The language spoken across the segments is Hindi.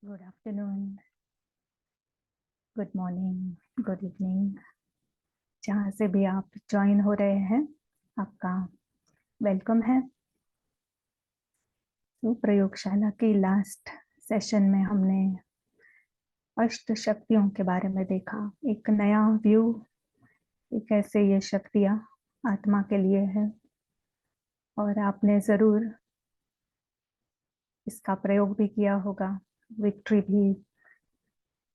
Good afternoon, good morning, good evening. जहाँ से भी आप ज्वाइन हो रहे हैं, आपका वेलकम है। तो प्रयोगशाला की लास्ट सेशन में हमने अष्ट शक्तियों के बारे में देखा। एक नया व्यू, कैसे ये शक्तियाँ आत्मा के लिए है, और आपने ज़रूर इसका प्रयोग भी किया होगा, विक्ट्री भी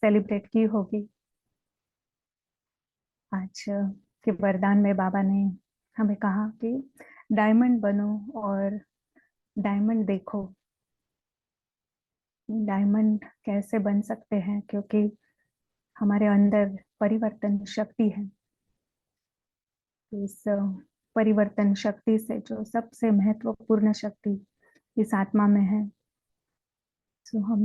सेलिब्रेट की होगी। आज के वरदान में बाबा ने हमें कहा कि डायमंड बनो और डायमंड देखो। डायमंड कैसे बन सकते हैं, क्योंकि हमारे अंदर परिवर्तन शक्ति है। इस परिवर्तन शक्ति से जो सबसे महत्वपूर्ण शक्ति इस आत्मा में है, तो हम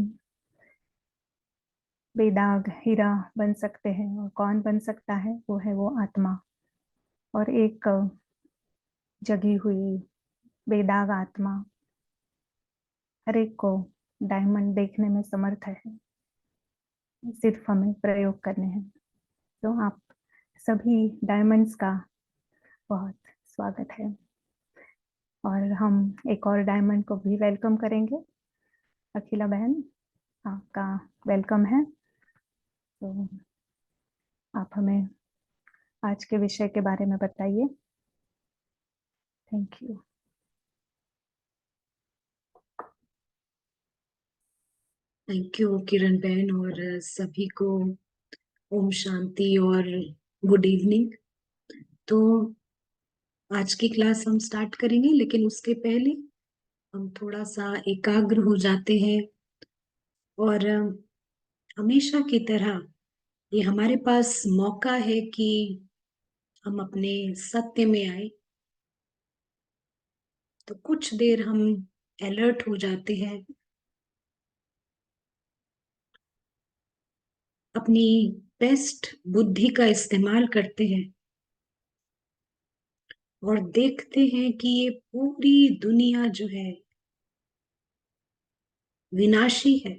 बेदाग हीरा बन सकते हैं। और कौन बन सकता है? वो है वो आत्मा। और एक जगी हुई बेदाग आत्मा हर एक को डायमंड देखने में समर्थ है। सिर्फ हमें प्रयोग करने हैं। तो आप सभी डायमंड्स का बहुत स्वागत है। और हम एक और डायमंड को भी वेलकम करेंगे। अखिला बहन, आपका वेलकम है। तो आप हमें आज के विषय के बारे में बताइए। Thank you. Thank you Kiran बहन, और सभी को ओम शांति और गुड इवनिंग। तो आज की क्लास हम स्टार्ट करेंगे, लेकिन उसके पहले हम थोड़ा सा एकाग्र हो जाते हैं। और हमेशा की तरह ये हमारे पास मौका है कि हम अपने सत्य में आए। तो कुछ देर हम अलर्ट हो जाते हैं, अपनी बेस्ट बुद्धि का इस्तेमाल करते हैं और देखते हैं कि ये पूरी दुनिया जो है विनाशी है।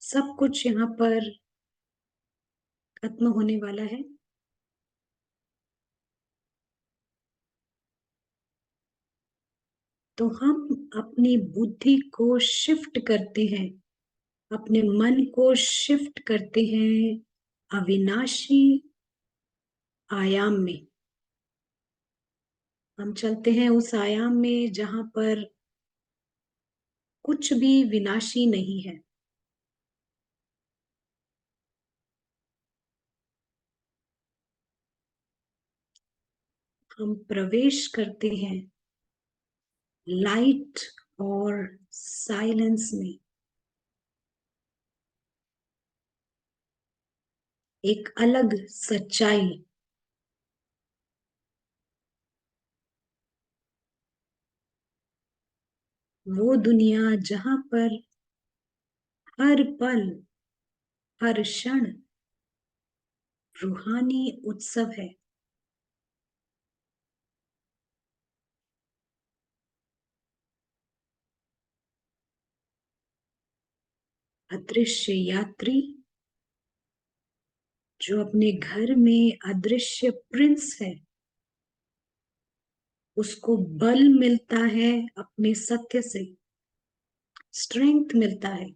सब कुछ यहाँ पर खत्म होने वाला है। तो हम अपनी बुद्धि को शिफ्ट करते हैं, अपने मन को शिफ्ट करते हैं अविनाशी आयाम में। हम चलते हैं उस आयाम में जहां पर कुछ भी विनाशी नहीं है। हम प्रवेश करते हैं लाइट और साइलेंस में, एक अलग सच्चाई। वो दुनिया जहां पर हर पल हर क्षण रूहानी उत्सव है। अदृश्य यात्री जो अपने घर में अदृश्य प्रिंस है, उसको बल मिलता है अपने सत्य से, स्ट्रेंथ मिलता है।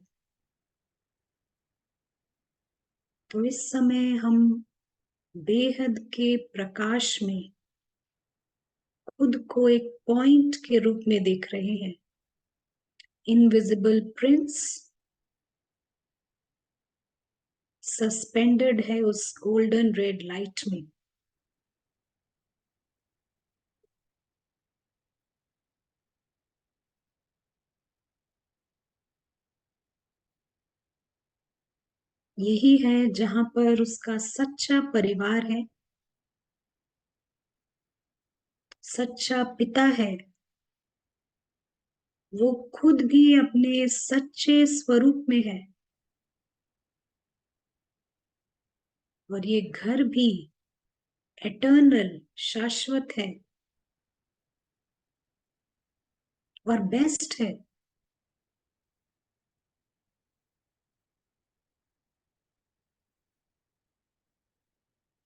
तो इस समय हम बेहद के प्रकाश में खुद को एक पॉइंट के रूप में देख रहे हैं। इनविजिबल प्रिंस सस्पेंडेड है उस गोल्डन रेड लाइट में। यही है जहां पर उसका सच्चा परिवार है, सच्चा पिता है। वो खुद भी अपने सच्चे स्वरूप में है। और ये घर भी एटर्नल, शाश्वत है और बेस्ट है।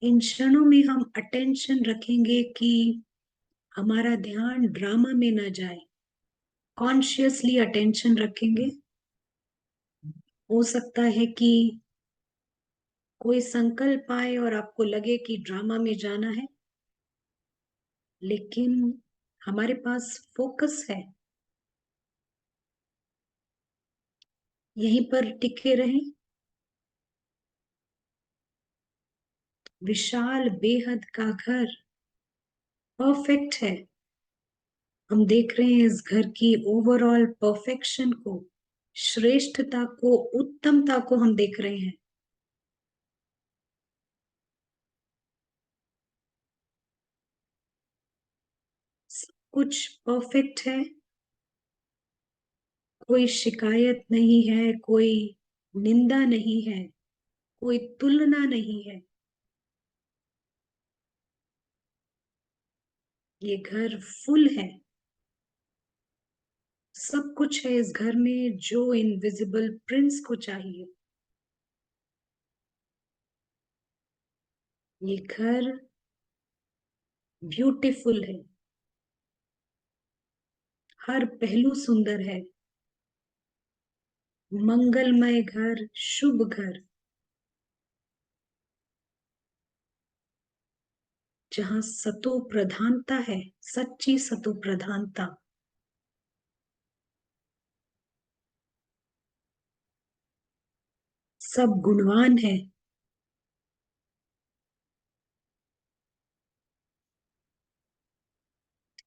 इन क्षणों में हम अटेंशन रखेंगे कि हमारा ध्यान ड्रामा में ना जाए, कॉन्शियसली अटेंशन रखेंगे। हो सकता है कि कोई संकल्प आए और आपको लगे कि ड्रामा में जाना है, लेकिन हमारे पास फोकस है, यहीं पर टिके रहें। विशाल बेहद का घर परफेक्ट है। हम देख रहे हैं इस घर की ओवरऑल परफेक्शन को, श्रेष्ठता को, उत्तमता को हम देख रहे हैं। सब कुछ परफेक्ट है, कोई शिकायत नहीं है, कोई निंदा नहीं है, कोई तुलना नहीं है। ये घर फुल है, सब कुछ है इस घर में जो इनविजिबल प्रिंस को चाहिए। ये घर ब्यूटीफुल है, हर पहलू सुंदर है। मंगलमय घर, शुभ घर, जहां सतो प्रधानता है, सच्ची सतो प्रधानता। सब गुणवान है।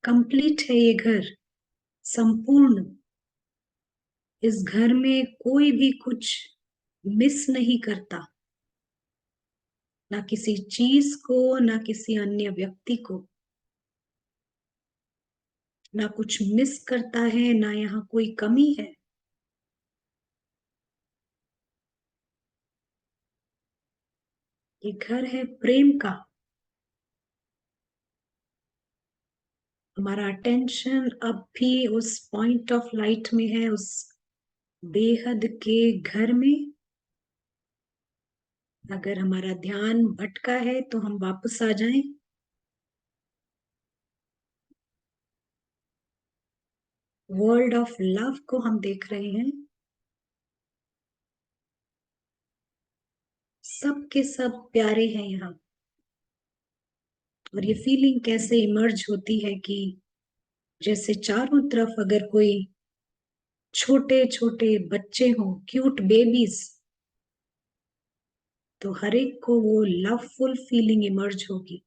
कंप्लीट है ये घर, संपूर्ण। इस घर में कोई भी कुछ मिस नहीं करता, ना किसी चीज को, ना किसी अन्य व्यक्ति को, ना कुछ मिस करता है, ना यहाँ कोई कमी है। ये घर है प्रेम का। हमारा अटेंशन अब भी उस पॉइंट ऑफ लाइट में है, उस बेहद के घर में। अगर हमारा ध्यान भटका है तो हम वापस आ जाएं। वर्ल्ड ऑफ लव को हम देख रहे हैं। सब के सब प्यारे हैं यहाँ। और ये फीलिंग कैसे इमर्ज होती है कि जैसे चारों तरफ अगर कोई छोटे छोटे बच्चे हों, क्यूट बेबीज, तो हर एक को वो लवफुल फीलिंग इमर्ज होगी।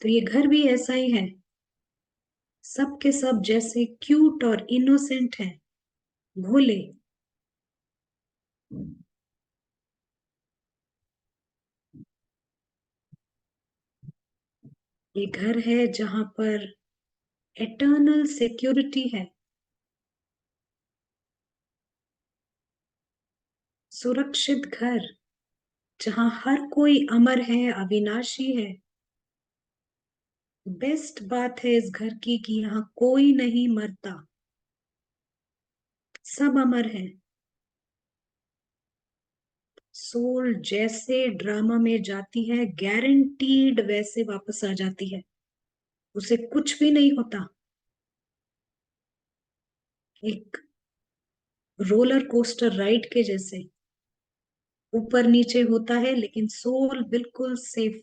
तो ये घर भी ऐसा ही है, सब के सब जैसे क्यूट और इनोसेंट हैं, भोले। ये घर है जहां पर एटर्नल सिक्योरिटी है, सुरक्षित घर जहां हर कोई अमर है, अविनाशी है। बेस्ट बात है इस घर की कि यहाँ कोई नहीं मरता, सब अमर है। सोल जैसे ड्रामा में जाती है, गारंटीड वैसे वापस आ जाती है, उसे कुछ भी नहीं होता। एक रोलर कोस्टर राइड के जैसे ऊपर नीचे होता है, लेकिन सोल बिल्कुल सेफ।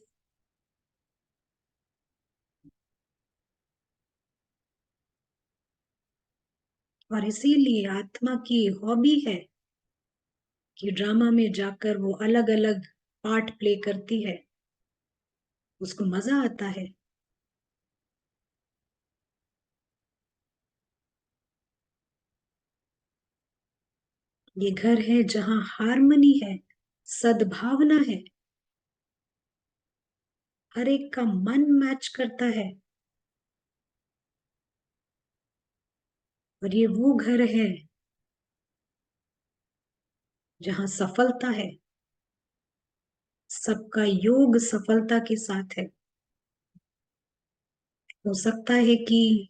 और इसीलिए आत्मा की हॉबी है कि ड्रामा में जाकर वो अलग अलग पार्ट प्ले करती है, उसको मजा आता है। ये घर है जहां हार्मनी है, सद्भावना है, हर एक का मन मैच करता है। और ये वो घर है जहां सफलता है, सबका योग सफलता के साथ है। हो सकता है कि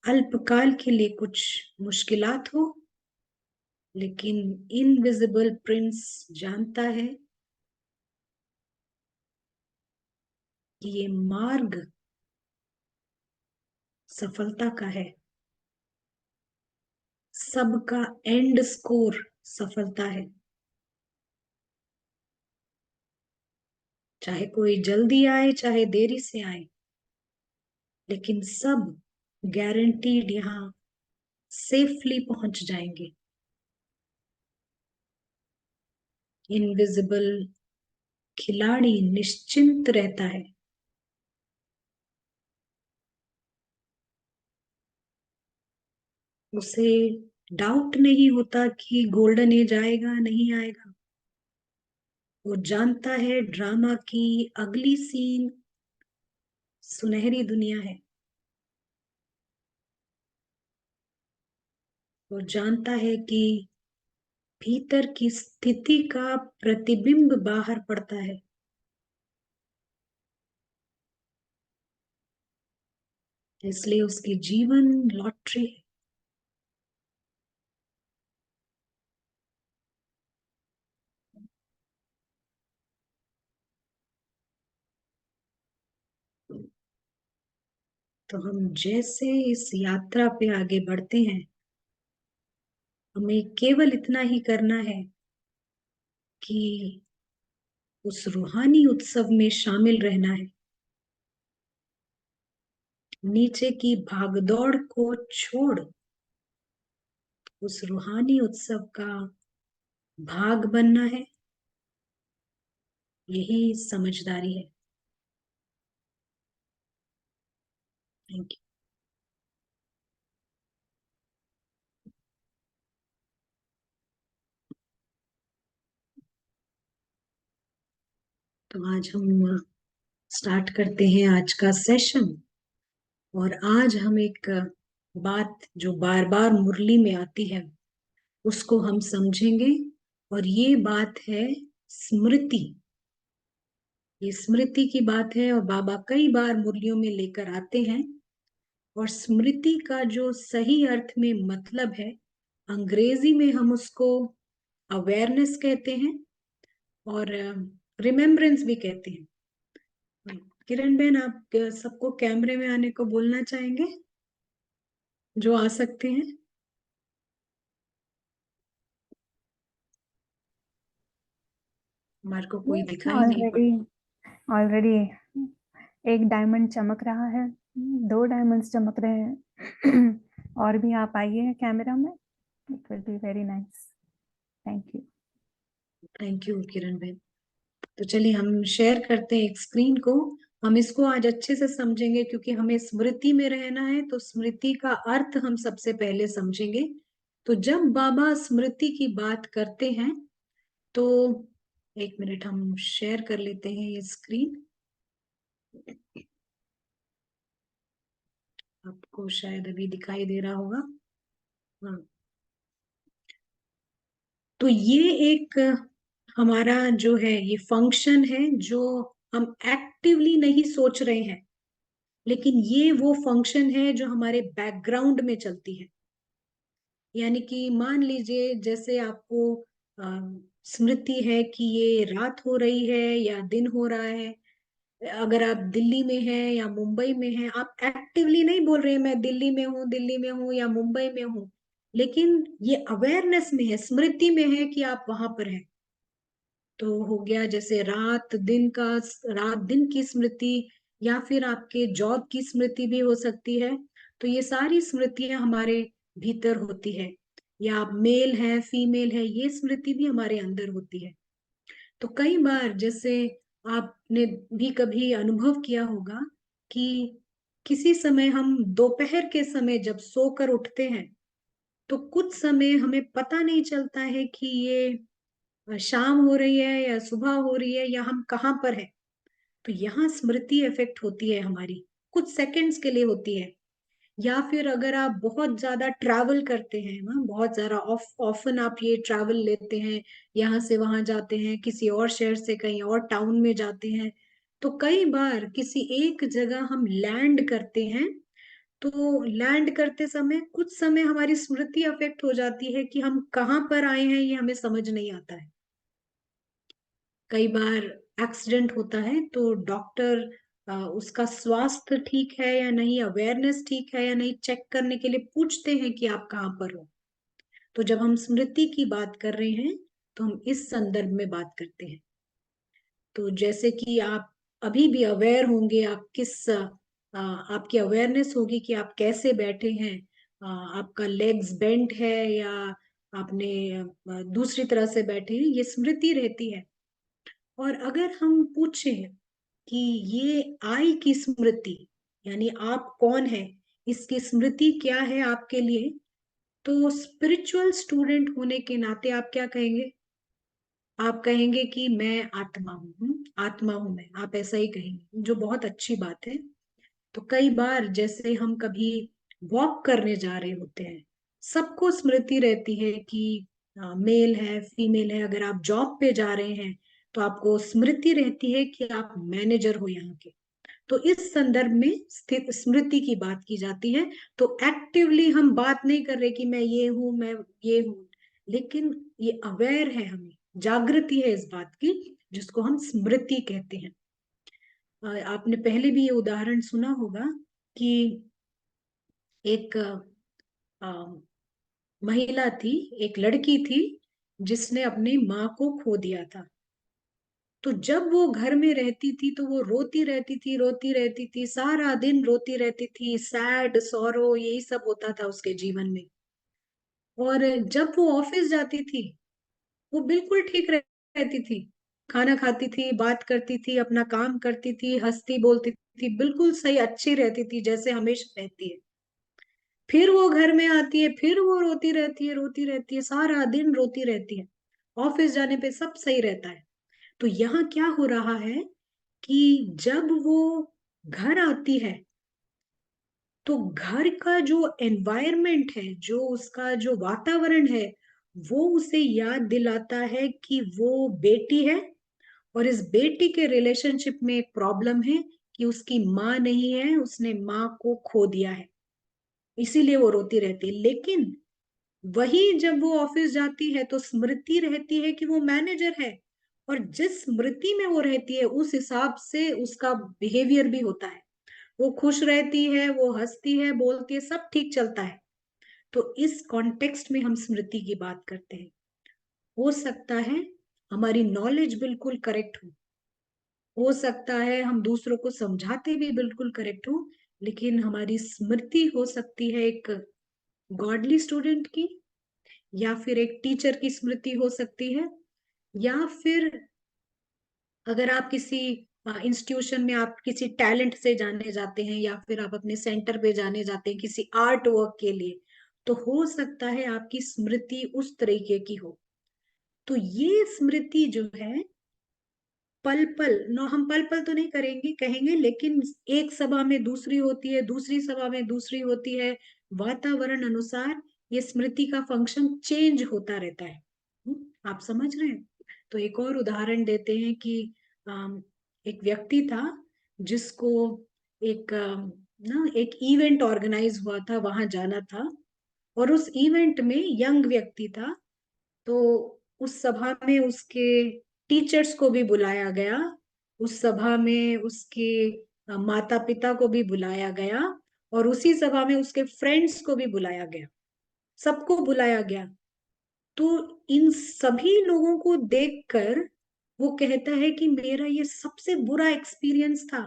अल्पकाल के लिए कुछ मुश्किलात हो, लेकिन इनविजिबल प्रिंस जानता है कि ये मार्ग सफलता का है, सबका एंड स्कोर सफलता है। चाहे कोई जल्दी आए चाहे देरी से आए, लेकिन सब गारंटीड यहाँ सेफली पहुंच जाएंगे। इनविजिबल खिलाड़ी निश्चिंत रहता है, उसे डाउट नहीं होता कि गोल्डन एज आएगा नहीं आएगा। वो जानता है ड्रामा की अगली सीन सुनहरी दुनिया है। वो जानता है कि भीतर की स्थिति का प्रतिबिंब बाहर पड़ता है। इसलिए उसकी जीवन लॉटरी है। तो हम जैसे इस यात्रा पे आगे बढ़ते हैं, हमें केवल इतना ही करना है कि उस रूहानी उत्सव में शामिल रहना है। नीचे की भागदौड़ को छोड़ उस रूहानी उत्सव का भाग बनना है। यही समझदारी है। Thank you. तो आज हम स्टार्ट करते हैं आज का सेशन। और आज हम एक बात जो बार बार मुरली में आती है उसको हम समझेंगे। और ये बात है स्मृति। ये स्मृति की बात है और बाबा कई बार मुरलियों में लेकर आते हैं। और स्मृति का जो सही अर्थ में मतलब है, अंग्रेजी में हम उसको अवेयरनेस कहते हैं और रिमेम्बरेंस भी कहते हैं। किरण बहन, आप सबको कैमरे में आने को बोलना चाहेंगे जो आ सकते हैं? हमारे को कोई दिखाई नहीं पड़। ऑलरेडी ऑलरेडी एक डायमंड चमक रहा है, 2 डायमंड्स चमक रहे हैं। और भी आप आइए कैमरा में, it will be very nice. Thank you. Thank you Kiran बहन। तो चलिए हम शेयर करते हैं एक स्क्रीन को। हम इसको आज अच्छे से समझेंगे क्योंकि हमें स्मृति में रहना है, तो स्मृति का अर्थ हम सबसे पहले समझेंगे। तो जब बाबा स्मृति की बात करते हैं तो एक मिनट हम शेयर कर लेते हैं ये स्क्रीन। आपको शायद अभी दिखाई दे रहा होगा। हाँ, तो ये एक हमारा जो है ये फंक्शन है जो हम एक्टिवली नहीं सोच रहे हैं, लेकिन ये वो फंक्शन है जो हमारे बैकग्राउंड में चलती है। यानी कि मान लीजिए जैसे आपको स्मृति है कि ये रात हो रही है या दिन हो रहा है। अगर आप दिल्ली में हैं या मुंबई में हैं, आप एक्टिवली नहीं बोल रहे हैं मैं दिल्ली में हूँ या मुंबई में हूँ, लेकिन ये अवेयरनेस में है, स्मृति में है कि आप वहां पर हैं। तो हो गया जैसे रात दिन की स्मृति, या फिर आपके जॉब की स्मृति भी हो सकती है। तो ये सारी स्मृतियां हमारे भीतर होती है। या आप मेल है फीमेल है, ये स्मृति भी हमारे अंदर होती है। तो कई बार जैसे आपने भी कभी अनुभव किया होगा कि किसी समय हम दोपहर के समय जब सोकर उठते हैं तो कुछ समय हमें पता नहीं चलता है कि ये शाम हो रही है या सुबह हो रही है या हम कहाँ पर हैं। तो यहाँ स्मृति इफेक्ट होती है हमारी, कुछ सेकंड्स के लिए होती है। या फिर अगर आप बहुत ज्यादा ट्रैवल करते हैं ना, बहुत ज्यादा ऑफन आप ये ट्रैवल लेते हैं, यहाँ से वहां जाते हैं, किसी और शहर से कहीं और टाउन में जाते हैं, तो कई बार किसी एक जगह हम लैंड करते हैं। तो लैंड करते समय कुछ समय हमारी स्मृति अफेक्ट हो जाती है कि हम कहाँ पर आए हैं, ये हमें समझ नहीं आता है। कई बार एक्सीडेंट होता है तो डॉक्टर उसका स्वास्थ्य ठीक है या नहीं, अवेयरनेस ठीक है या नहीं, चेक करने के लिए पूछते हैं कि आप कहाँ पर हो। तो जब हम स्मृति की बात कर रहे हैं तो हम इस संदर्भ में बात करते हैं। तो जैसे कि आप अभी भी अवेयर होंगे, आप आपकी अवेयरनेस होगी कि आप कैसे बैठे हैं, आपका लेग्स बेंट है या आपने दूसरी तरह से बैठे हैं, ये स्मृति रहती है। और अगर हम पूछें कि ये आई की स्मृति, यानी आप कौन है, इसकी स्मृति क्या है आपके लिए, तो स्पिरिचुअल स्टूडेंट होने के नाते आप क्या कहेंगे? आप कहेंगे कि मैं आत्मा हूँ, आत्मा हूं मैं, आप ऐसा ही कहेंगे, जो बहुत अच्छी बात है। तो कई बार जैसे हम कभी वॉक करने जा रहे होते हैं, सबको स्मृति रहती है कि मेल है फीमेल है, अगर आप जॉब पे जा रहे हैं तो आपको स्मृति रहती है कि आप मैनेजर हो यहाँ के। तो इस संदर्भ में स्थित स्मृति की बात की जाती है। तो एक्टिवली हम बात नहीं कर रहे कि मैं ये हूं, मैं ये हूं, लेकिन ये अवेयर है, हमें जागृति है इस बात की, जिसको हम स्मृति कहते हैं। आपने पहले भी ये उदाहरण सुना होगा कि एक अ, महिला थी, एक लड़की थी, जिसने अपनी माँ को खो दिया था। तो जब वो घर में रहती थी तो वो रोती रहती थी, रोती रहती थी, सारा दिन रोती रहती थी, सैड सॉरो यही सब होता था उसके जीवन में। और जब वो ऑफिस जाती थी, वो बिल्कुल ठीक रहती थी, खाना खाती थी, बात करती थी, अपना काम करती थी, हंसती बोलती थी, बिल्कुल सही अच्छी रहती थी जैसे हमेशा रहती है। फिर वो घर में आती है, फिर वो रोती रहती है, रोती रहती है, सारा दिन रोती रहती है। ऑफिस जाने पे सब सही रहता है। तो यहाँ क्या हो रहा है कि जब वो घर आती है तो घर का जो एनवायरनमेंट है, जो उसका जो वातावरण है, वो उसे याद दिलाता है कि वो बेटी है, और इस बेटी के रिलेशनशिप में एक प्रॉब्लम है कि उसकी माँ नहीं है, उसने माँ को खो दिया है, इसीलिए वो रोती रहती है। लेकिन वही जब वो ऑफिस जाती है तो स्मृति रहती है कि वो मैनेजर है, और जिस स्मृति में वो रहती है उस हिसाब से उसका बिहेवियर भी होता है। वो खुश रहती है, वो हंसती है, बोलती है, सब ठीक चलता है। तो इस कॉन्टेक्स्ट में हम स्मृति की बात करते हैं। हो सकता है हमारी नॉलेज बिल्कुल करेक्ट हो सकता है हम दूसरों को समझाते भी बिल्कुल करेक्ट हो, लेकिन हमारी स्मृति हो सकती है एक गॉडली स्टूडेंट की, या फिर एक टीचर की स्मृति हो सकती है, या फिर अगर आप किसी इंस्टीट्यूशन में आप किसी टैलेंट से जाने जाते हैं, या फिर आप अपने सेंटर पे जाने जाते हैं किसी आर्ट वर्क के लिए, तो हो सकता है आपकी स्मृति उस तरीके की हो। तो ये स्मृति जो है, पल पल नो, हम पल पल तो नहीं करेंगे कहेंगे, लेकिन एक सभा में दूसरी होती है, दूसरी सभा में दूसरी होती है, वातावरण अनुसार ये स्मृति का फंक्शन चेंज होता रहता है। आप समझ रहे हैं? तो एक और उदाहरण देते हैं कि एक व्यक्ति था जिसको एक ना एक इवेंट ऑर्गेनाइज हुआ था, वहां जाना था, और उस इवेंट में यंग व्यक्ति था। तो उस सभा में उसके टीचर्स को भी बुलाया गया, उस सभा में उसके माता पिता को भी बुलाया गया, और उसी सभा में उसके फ्रेंड्स को भी बुलाया गया, सबको बुलाया गया। तो इन सभी लोगों को देखकर वो कहता है कि मेरा ये सबसे बुरा एक्सपीरियंस था।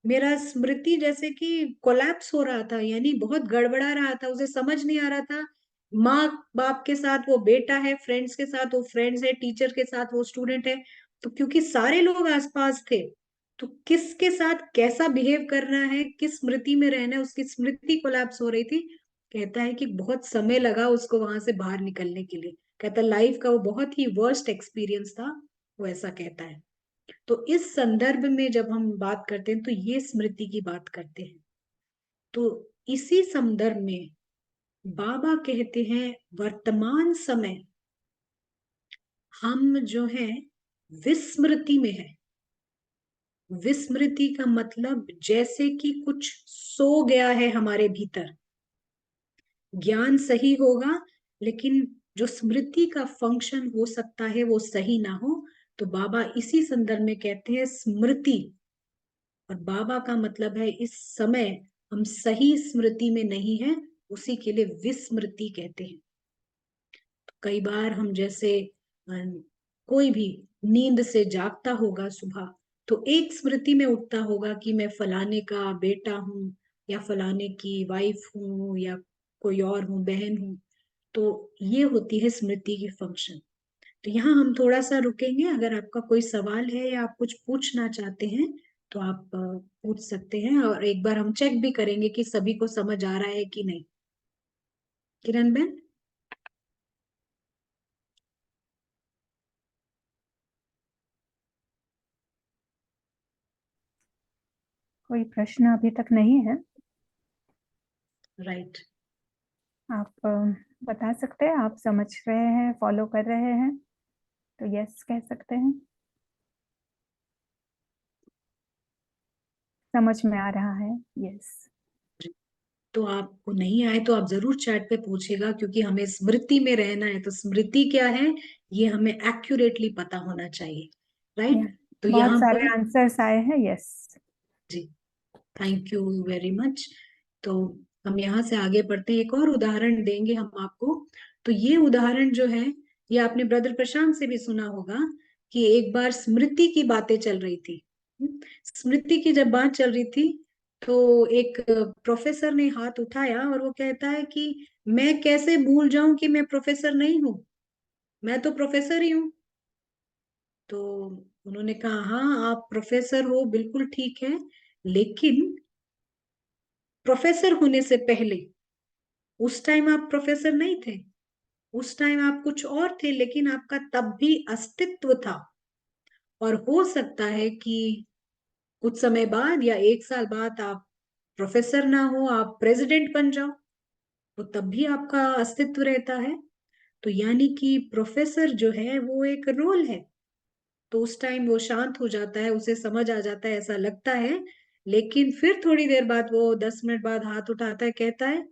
मेरा स्मृति जैसे कि कोलैप्स हो रहा था, यानी बहुत गड़बड़ा रहा था, उसे समझ नहीं आ रहा था। माँ बाप के साथ वो बेटा है, फ्रेंड्स के साथ वो फ्रेंड्स है, टीचर के साथ वो स्टूडेंट है। तो क्योंकि सारे लोग आसपास थे, तो किसके साथ कैसा बिहेव करना है, किस स्मृति में रहना है, उसकी स्मृति कोलैप्स हो रही थी। कहता है कि बहुत समय लगा उसको वहां से बाहर निकलने के लिए। कहता लाइफ का वो बहुत ही वर्स्ट एक्सपीरियंस था, वो ऐसा कहता है। तो इस संदर्भ में जब हम बात करते हैं तो ये स्मृति की बात करते हैं। तो इसी संदर्भ में बाबा कहते हैं वर्तमान समय हम जो है विस्मृति में है। विस्मृति का मतलब जैसे कि कुछ सो गया है हमारे भीतर। ज्ञान सही होगा, लेकिन जो स्मृति का फंक्शन हो सकता है वो सही ना हो। तो बाबा इसी संदर्भ में कहते हैं स्मृति और बाबा का मतलब है इस समय हम सही स्मृति में नहीं है, उसी के लिए विस्मृति कहते हैं। कई बार हम जैसे कोई भी नींद से जागता होगा सुबह, तो एक स्मृति में उठता होगा कि मैं फलाने का बेटा हूँ, या फलाने की वाइफ हूँ, या कोई और हूँ, बहन हूँ। तो ये होती है स्मृति की फंक्शन। तो यहाँ हम थोड़ा सा रुकेंगे। अगर आपका कोई सवाल है या आप कुछ पूछना चाहते हैं तो आप पूछ सकते हैं, और एक बार हम चेक भी करेंगे कि सभी को समझ आ रहा है कि नहीं। किरण बेन। कोई प्रश्न अभी तक नहीं है। राइट। आप बता सकते हैं, आप समझ रहे हैं, फॉलो कर रहे हैं, तो यस कह सकते हैं। समझ में आ रहा है, यस। तो आपको नहीं आए तो आप जरूर चैट पे पूछेगा, क्योंकि हमें स्मृति में रहना है। तो स्मृति क्या है ये हमें एक्यूरेटली पता होना चाहिए। राइट। तो बहुत यहाँ सारे पर आंसर्स आए हैं, यस। जी, थैंक यू वेरी मच। तो हम यहाँ से आगे बढ़ते हैं, एक और उदाहरण देंगे हम आपको। तो ये उदाहरण जो है, ये आपने ब्रदर प्रशांत से भी सुना होगा कि एक बार स्मृति की बातें चल रही थी। स्मृति की जब बात चल रही थी, तो एक प्रोफेसर ने हाथ उठाया और वो कहता है कि मैं कैसे भूल जाऊं कि मैं प्रोफेसर नहीं हूं, मैं तो प्रोफेसर ही हूं। तो उन्होंने कहा हाँ आप प्रोफेसर हो, बिल्कुल ठीक है, लेकिन प्रोफेसर होने से पहले, उस टाइम आप प्रोफेसर नहीं थे, उस टाइम आप कुछ और थे, लेकिन आपका तब भी अस्तित्व था। और हो सकता है कि कुछ समय बाद या एक साल बाद आप प्रोफेसर ना हो, आप प्रेसिडेंट बन जाओ, तो तब भी आपका अस्तित्व रहता है। तो यानी कि प्रोफेसर जो है वो एक रोल है। तो उस टाइम वो शांत हो जाता है, उसे समझ आ जाता है, ऐसा लगता है। लेकिन फिर थोड़ी देर बाद वो 10 मिनट बाद हाथ उठाता है, कहता है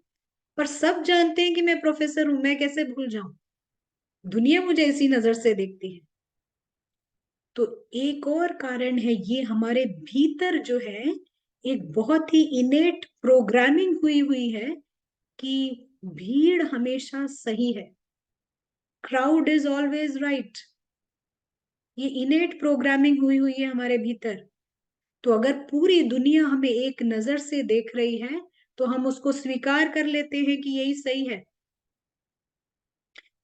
पर सब जानते हैं कि मैं प्रोफेसर हूं, मैं कैसे भूल जाऊं, दुनिया मुझे इसी नजर से देखती है। तो एक और कारण है, ये हमारे भीतर जो है एक बहुत ही इनेट प्रोग्रामिंग हुई हुई है कि भीड़ हमेशा सही है, क्राउड इज ऑलवेज राइट। ये इनेट प्रोग्रामिंग हुई हुई है हमारे भीतर। तो अगर पूरी दुनिया हमें एक नजर से देख रही है, तो हम उसको स्वीकार कर लेते हैं कि यही सही है।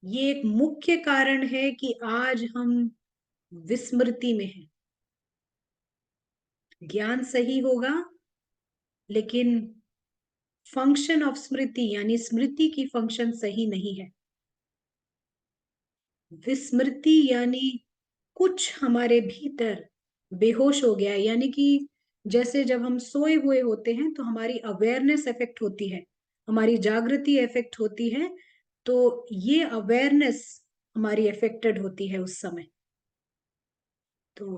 ये एक मुख्य कारण है कि आज हम विस्मृति में हैं। ज्ञान सही होगा, लेकिन फंक्शन ऑफ स्मृति यानी स्मृति की फंक्शन सही नहीं है। विस्मृति यानी कुछ हमारे भीतर बेहोश हो गया है, यानी कि जैसे जब हम सोए हुए होते हैं तो हमारी अवेयरनेस इफेक्ट होती है, हमारी जागृति इफेक्ट होती है। तो ये अवेयरनेस हमारी अफेक्टेड होती है उस समय। तो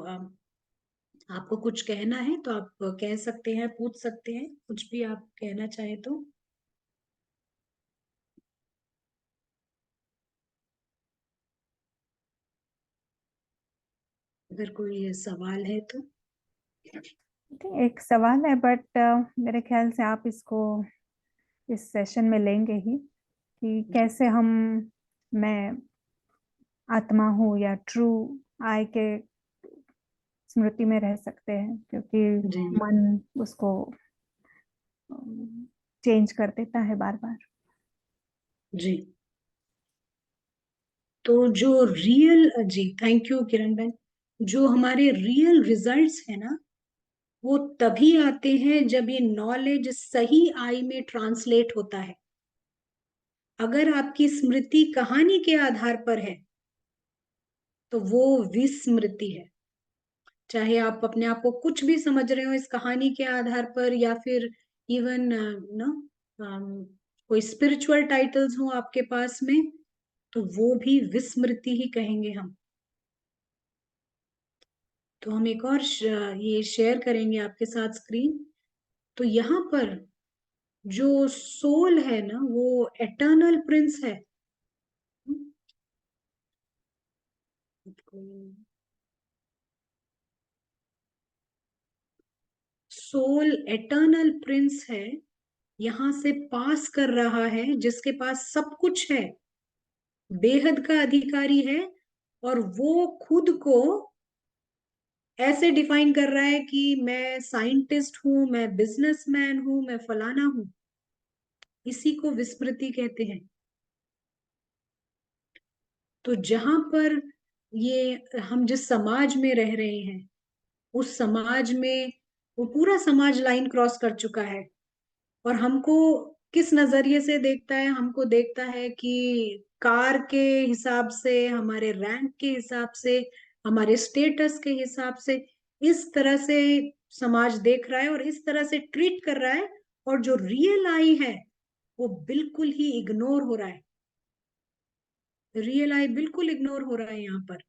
आपको कुछ कहना है तो आप कह सकते हैं, पूछ सकते हैं, कुछ भी आप कहना चाहे तो। अगर कोई सवाल है तो। एक सवाल है, बट मेरे ख्याल से आप इसको इस सेशन में लेंगे ही, कि कैसे हम, मैं आत्मा हूँ या ट्रू आई के स्मृति में रह सकते हैं, क्योंकि जी मन उसको चेंज कर देता है बार बार। जी। तो जो real, ji thank you Kiran बहन, जो हमारे रियल रिजल्ट्स है ना, वो तभी आते हैं जब ये नॉलेज सही आई में ट्रांसलेट होता है। अगर आपकी स्मृति कहानी के आधार पर है तो वो विस्मृति है। चाहे आप अपने आप को कुछ भी समझ रहे हो इस कहानी के आधार पर, या फिर इवन नो कोई स्पिरिचुअल टाइटल्स हो आपके पास में, तो वो भी विस्मृति ही कहेंगे हम। तो हम एक और ये शेयर करेंगे आपके साथ स्क्रीन। तो यहाँ पर जो सोल है ना, वो एटर्नल प्रिंस है। सोल एटर्नल प्रिंस है, यहां से पास कर रहा है, जिसके पास सब कुछ है, बेहद का अधिकारी है, और वो खुद को ऐसे डिफाइन कर रहा है कि मैं साइंटिस्ट हूं, मैं बिजनेसमैन हूं, मैं फलाना हूं। इसी को विस्मृति कहते हैं। तो जहां पर ये हम जिस समाज में रह रहे हैं, उस समाज में वो पूरा समाज लाइन क्रॉस कर चुका है, और हमको किस नजरिए से देखता है? हमको देखता है कि कार के हिसाब से, हमारे रैंक के हिसाब से, हमारे स्टेटस के हिसाब से, इस तरह से समाज देख रहा है और इस तरह से ट्रीट कर रहा है। और जो रियल आई है वो बिल्कुल ही इग्नोर हो रहा है। रियल आई बिल्कुल इग्नोर हो रहा है यहाँ पर।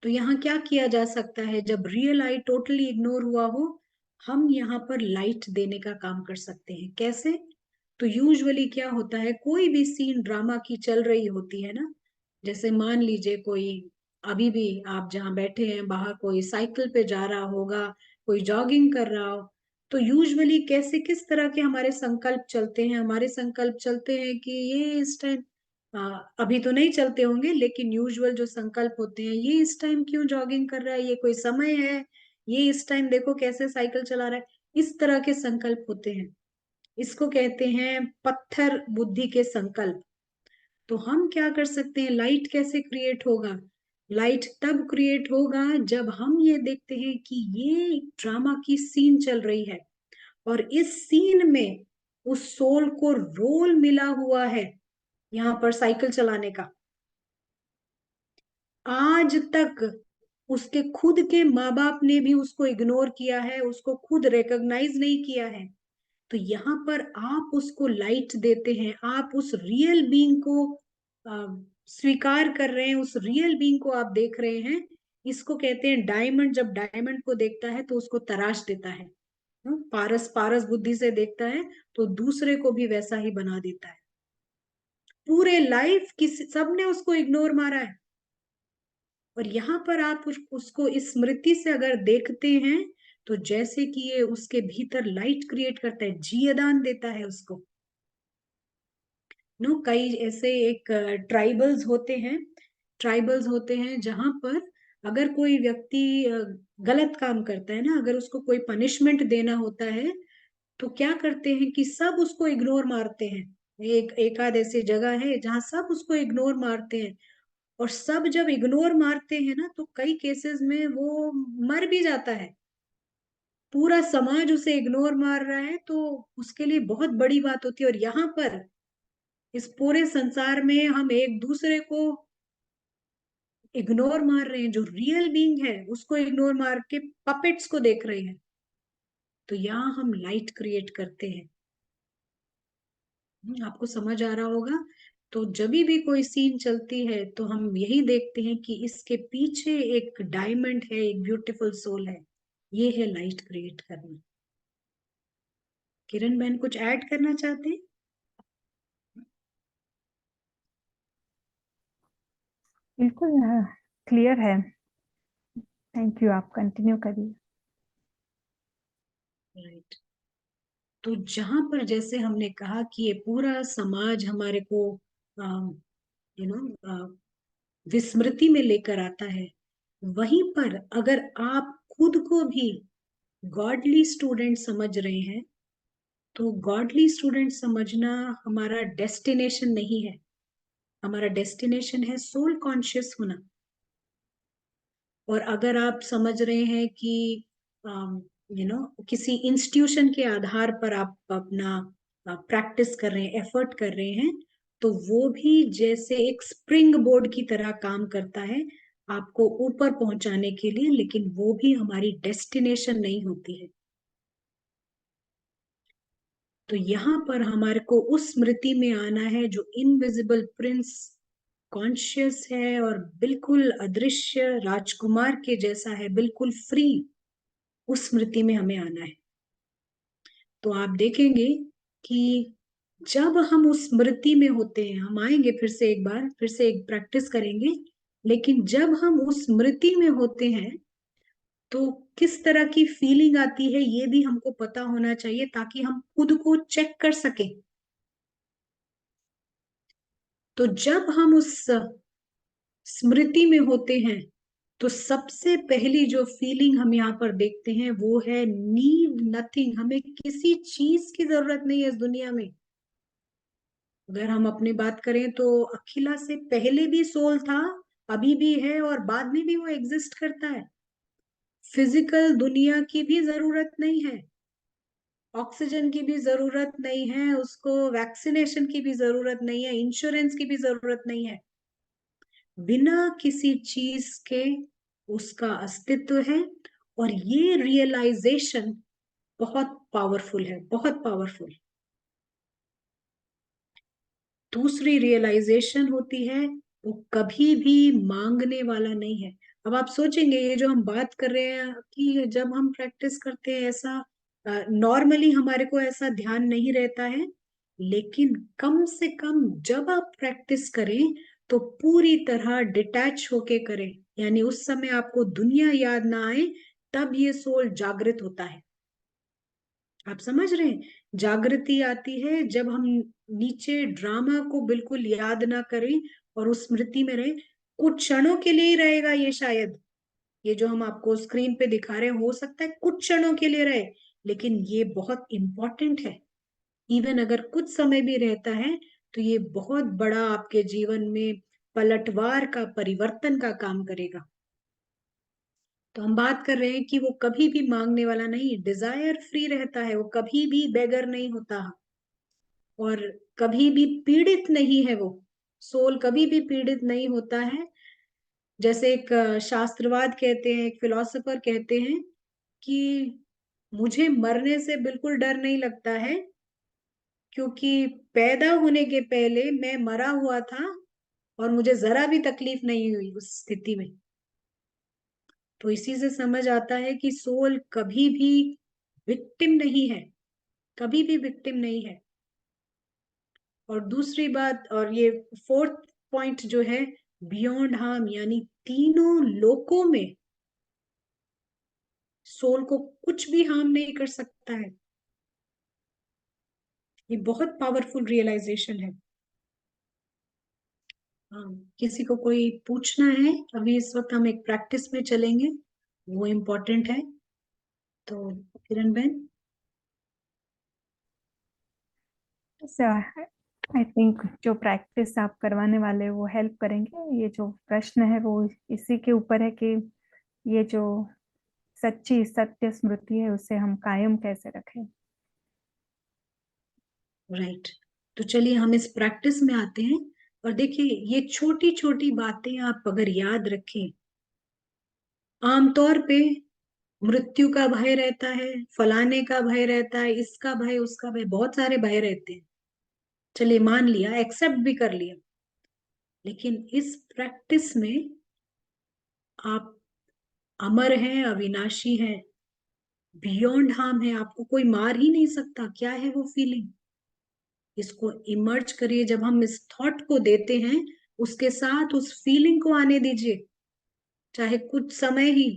तो यहाँ क्या किया जा सकता है जब रियल आई टोटली इग्नोर हुआ हो? हम यहाँ पर लाइट देने का काम कर सकते हैं। कैसे? तो यूजुअली क्या होता है, कोई भी सीन ड्रामा की चल रही होती है ना, जैसे मान लीजिए कोई, अभी भी आप जहाँ बैठे हैं बाहर कोई साइकिल पे जा रहा होगा, कोई जॉगिंग कर रहा हो, तो यूजुअली कैसे किस तरह के हमारे संकल्प चलते हैं? हमारे संकल्प चलते हैं कि ये इस टाइम, अभी तो नहीं चलते होंगे, लेकिन यूजुअल जो संकल्प होते हैं, ये इस टाइम क्यों जॉगिंग कर रहा है, ये कोई समय है? ये इस टाइम देखो कैसे साइकिल चला रहा है। इस तरह के संकल्प होते हैं। इसको कहते हैं पत्थर बुद्धि के संकल्प। तो हम क्या कर सकते हैं? लाइट कैसे क्रिएट होगा? लाइट तब क्रिएट होगा जब हम ये देखते हैं कि ये ड्रामा की सीन चल रही है, और इस सीन में उस सोल को रोल मिला हुआ है यहाँ पर साइकिल चलाने का। आज तक उसके खुद के माँ बाप ने भी उसको इग्नोर किया है, उसको खुद रिकॉग्नाइज नहीं किया है। तो यहाँ पर आप उसको लाइट देते हैं, आप उस रियल बीइंग को स्वीकार कर रहे हैं, उस रियल बीइंग को आप देख रहे हैं। इसको कहते हैं डायमंड। जब डायमंड को देखता है तो उसको तराश देता है। पारस पारस बुद्धि से देखता है तो दूसरे को भी वैसा ही बना देता है। पूरे लाइफ किसी सबने उसको इग्नोर मारा है। और यहाँ पर आप उसको इस स्मृति से अगर देखते हैं, तो जैसे कि ये उसके भीतर लाइट क्रिएट करता है, जीवदान देता है उसको। नो, कई ऐसे एक ट्राइबल्स होते हैं जहां पर अगर कोई व्यक्ति गलत काम करता है ना, अगर उसको कोई पनिशमेंट देना होता है, तो क्या करते हैं कि सब उसको इग्नोर मारते हैं। एक आध ऐसी जगह है जहां सब उसको इग्नोर मारते हैं। और सब जब इग्नोर मारते हैं ना, तो कई केसेस में वो मर भी जाता है। पूरा समाज उसे इग्नोर मार रहा है, तो उसके लिए बहुत बड़ी बात होती है। और यहाँ पर इस पूरे संसार में हम एक दूसरे को इग्नोर मार रहे हैं, जो रियल बीइंग है उसको इग्नोर मार के पपेट्स को देख रहे हैं। तो यहाँ हम लाइट क्रिएट करते हैं। आपको समझ आ रहा होगा? तो जब भी कोई सीन चलती है तो हम यही देखते हैं कि इसके पीछे एक डायमंड है, एक ब्यूटीफुल सोल है। ये है लाइट क्रिएट करना। किरण बहन कुछ ऐड करना चाहते हैं? बिल्कुल क्लियर है। थैंक यू, आप कंटिन्यू करिए। राइट। तो जहां पर जैसे हमने कहा कि ये पूरा समाज हमारे को यू नो विस्मृति में लेकर आता है, वहीं पर अगर आप खुद को भी गॉडली स्टूडेंट समझ रहे हैं, तो गॉडली स्टूडेंट समझना हमारा डेस्टिनेशन नहीं है। हमारा डेस्टिनेशन है सोल कॉन्शियस होना। और अगर आप समझ रहे हैं कि किसी इंस्टीट्यूशन के आधार पर आप अपना प्रैक्टिस कर रहे हैं, एफर्ट कर रहे हैं, तो वो भी जैसे एक स्प्रिंग बोर्ड की तरह काम करता है आपको ऊपर पहुंचाने के लिए, लेकिन वो भी हमारी डेस्टिनेशन नहीं होती है। तो यहाँ पर हमारे को उस स्मृति में आना है जो इनविजिबल प्रिंस कॉन्शियस है और बिल्कुल अदृश्य राजकुमार के जैसा है, बिल्कुल फ्री। उस स्मृति में हमें आना है। तो आप देखेंगे कि जब हम उस स्मृति में होते हैं, हम आएंगे फिर से एक बार, फिर से एक प्रैक्टिस करेंगे, लेकिन जब हम उस स्मृति में होते हैं, तो किस तरह की फीलिंग आती है ये भी हमको पता होना चाहिए, ताकि हम खुद को चेक कर सकें। तो जब हम उस स्मृति में होते हैं, तो सबसे पहली जो फीलिंग हम यहाँ पर देखते हैं वो है नीड नथिंग। हमें किसी चीज की जरूरत नहीं है इस दुनिया में। अगर हम अपनी बात करें तो अखिला से पहले भी सोल था, अभी भी है और बाद में भी वो एग्जिस्ट करता है। फिजिकल दुनिया की भी जरूरत नहीं है, ऑक्सीजन की भी जरूरत नहीं है उसको, वैक्सीनेशन की भी जरूरत नहीं है, इंश्योरेंस की भी जरूरत नहीं है। बिना किसी चीज के उसका अस्तित्व है। और ये रियलाइजेशन बहुत पावरफुल है, बहुत पावरफुल। दूसरी रियलाइजेशन होती है, वो कभी भी मांगने वाला नहीं है। अब आप सोचेंगे ये जो हम बात कर रहे हैं कि जब हम प्रैक्टिस करते हैं ऐसा नॉर्मली हमारे को ऐसा ध्यान नहीं रहता है, लेकिन कम से कम जब आप प्रैक्टिस करें तो पूरी तरह डिटैच होके करें। यानी उस समय आपको दुनिया याद ना आए, तब ये सोल जागृत होता है। आप समझ रहे हैं? जागृति आती है जब हम नीचे ड्रामा को बिल्कुल याद ना करें और उस स्मृति में रहे। कुछ क्षणों के लिए ही रहेगा ये शायद, ये जो हम आपको स्क्रीन पे दिखा रहे हैं हो सकता है कुछ क्षणों के लिए रहे, लेकिन ये बहुत इंपॉर्टेंट है। इवन अगर कुछ समय भी रहता है तो ये बहुत बड़ा आपके जीवन में पलटवार का, परिवर्तन का काम करेगा। तो हम बात कर रहे हैं कि वो कभी भी मांगने वाला नहीं, डिजायर फ्री रहता है, वो कभी भी बेगर नहीं होता और कभी भी पीड़ित नहीं है। वो सोल कभी भी पीड़ित नहीं होता है। जैसे एक शास्त्रवाद कहते हैं, एक फिलोसोफर कहते हैं कि मुझे मरने से बिल्कुल डर नहीं लगता है, क्योंकि पैदा होने के पहले मैं मरा हुआ था और मुझे जरा भी तकलीफ नहीं हुई उस स्थिति में। तो इसी से समझ आता है कि सोल कभी भी विक्टिम नहीं है, कभी भी विक्टिम नहीं है। और दूसरी बात, और ये फोर्थ पॉइंट जो है, बियॉन्ड हार्म, यानी तीनों लोकों में सोल को कुछ भी हार्म नहीं कर सकता है। ये बहुत पावरफुल रियलाइजेशन है। हाँ, किसी को कोई पूछना है? अभी इस वक्त हम एक प्रैक्टिस में चलेंगे, वो इम्पोर्टेंट है। तो किरण बहन। आई थिंक जो प्रैक्टिस आप करवाने वाले वो हेल्प करेंगे। ये जो प्रश्न है वो इसी के ऊपर है कि ये जो सच्ची सत्य स्मृति है उसे हम कायम कैसे रखें। राइट। तो चलिए हम इस प्रैक्टिस में आते हैं। और देखिए, ये छोटी छोटी बातें आप अगर याद रखें, आमतौर पे मृत्यु का भय रहता है, फलाने का भय रहता है, इसका भय, उसका भय, बहुत सारे भय रहते हैं। चलिए मान लिया, एक्सेप्ट भी कर लिया। लेकिन इस प्रैक्टिस में आप अमर हैं, अविनाशी हैं, बियॉन्ड हार्म है, आपको कोई मार ही नहीं सकता। क्या है वो फीलिंग? इसको इमर्ज करिए। जब हम इस थॉट को देते हैं, उसके साथ उस फीलिंग को आने दीजिए, चाहे कुछ समय ही।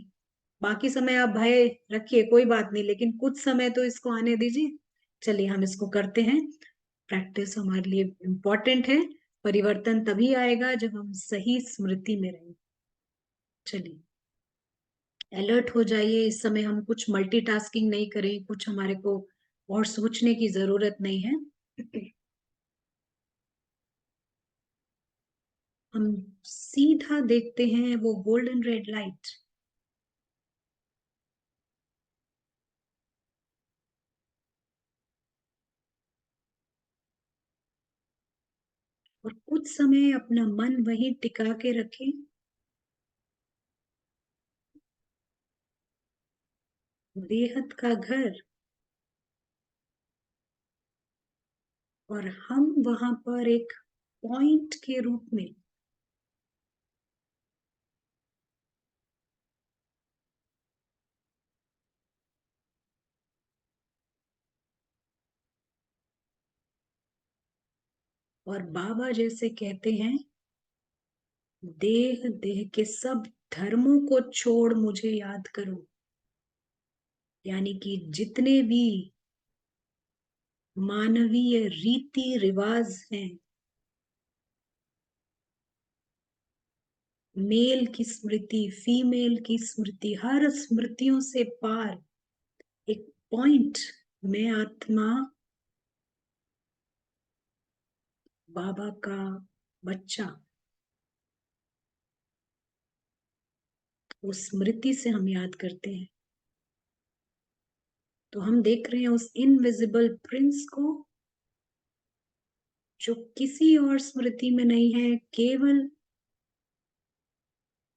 बाकी समय आप भय रखिए, कोई बात नहीं, लेकिन कुछ समय तो इसको आने दीजिए। चलिए हम इसको करते हैं। प्रैक्टिस हमारे लिए इम्पोर्टेंट है। परिवर्तन तभी आएगा जब हम सही स्मृति में रहें। चलिए अलर्ट हो जाइए। इस समय हम कुछ मल्टीटास्किंग नहीं करें, कुछ हमारे को और सोचने की जरूरत नहीं है। हम सीधा देखते हैं वो गोल्डन रेड लाइट। और कुछ समय अपना मन वहीं टिका के रखें। बेहद का घर, और हम वहां पर एक पॉइंट के रूप में, और बाबा जैसे कहते हैं, देह देह के सब धर्मों को छोड़ मुझे याद करो। यानी कि जितने भी मानवीय रीति रिवाज हैं, मेल की स्मृति, फीमेल की स्मृति, हर स्मृतियों से पार एक पॉइंट में आत्मा बाबा का बच्चा, उस स्मृति से हम याद करते हैं। तो हम देख रहे हैं उस इनविजिबल प्रिंस को, जो किसी और स्मृति में नहीं है, केवल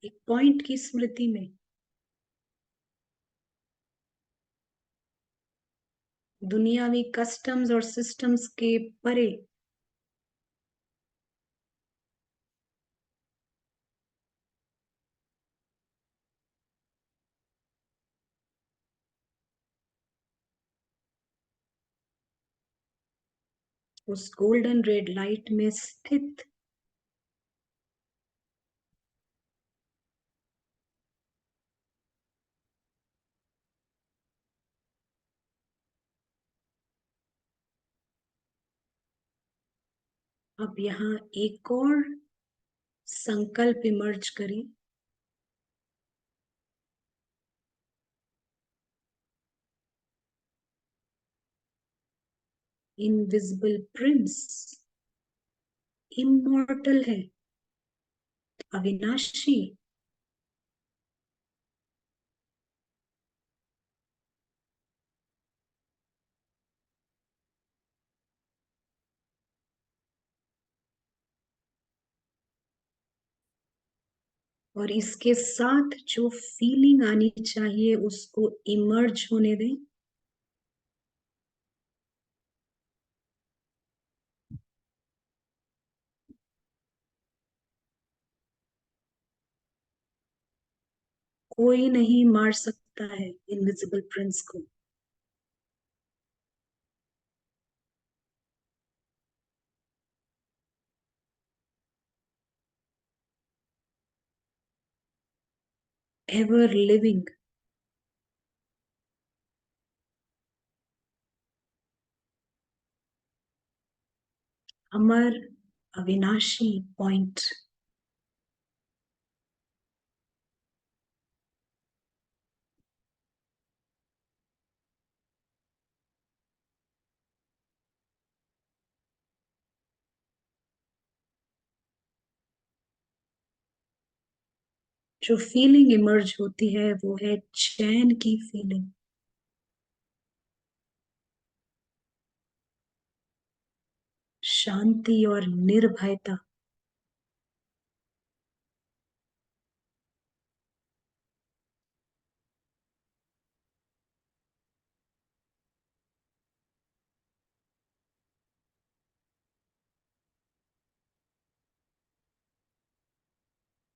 एक पॉइंट की स्मृति में। दुनियावी कस्टम्स और सिस्टम्स के परे उस गोल्डन रेड लाइट में स्थित अब यहाँ एक और संकल्प इमर्ज करें। इनविजिबल प्रिंस इमॉर्टल है, अविनाशी। और इसके साथ जो फीलिंग आनी चाहिए उसको इमर्ज होने दें। कोई नहीं मार सकता है इनविजिबल प्रिंस को। एवर लिविंग, अमर, अविनाशी पॉइंट। जो फीलिंग इमर्ज होती है वो है चैन की फीलिंग, शांति और निर्भयता।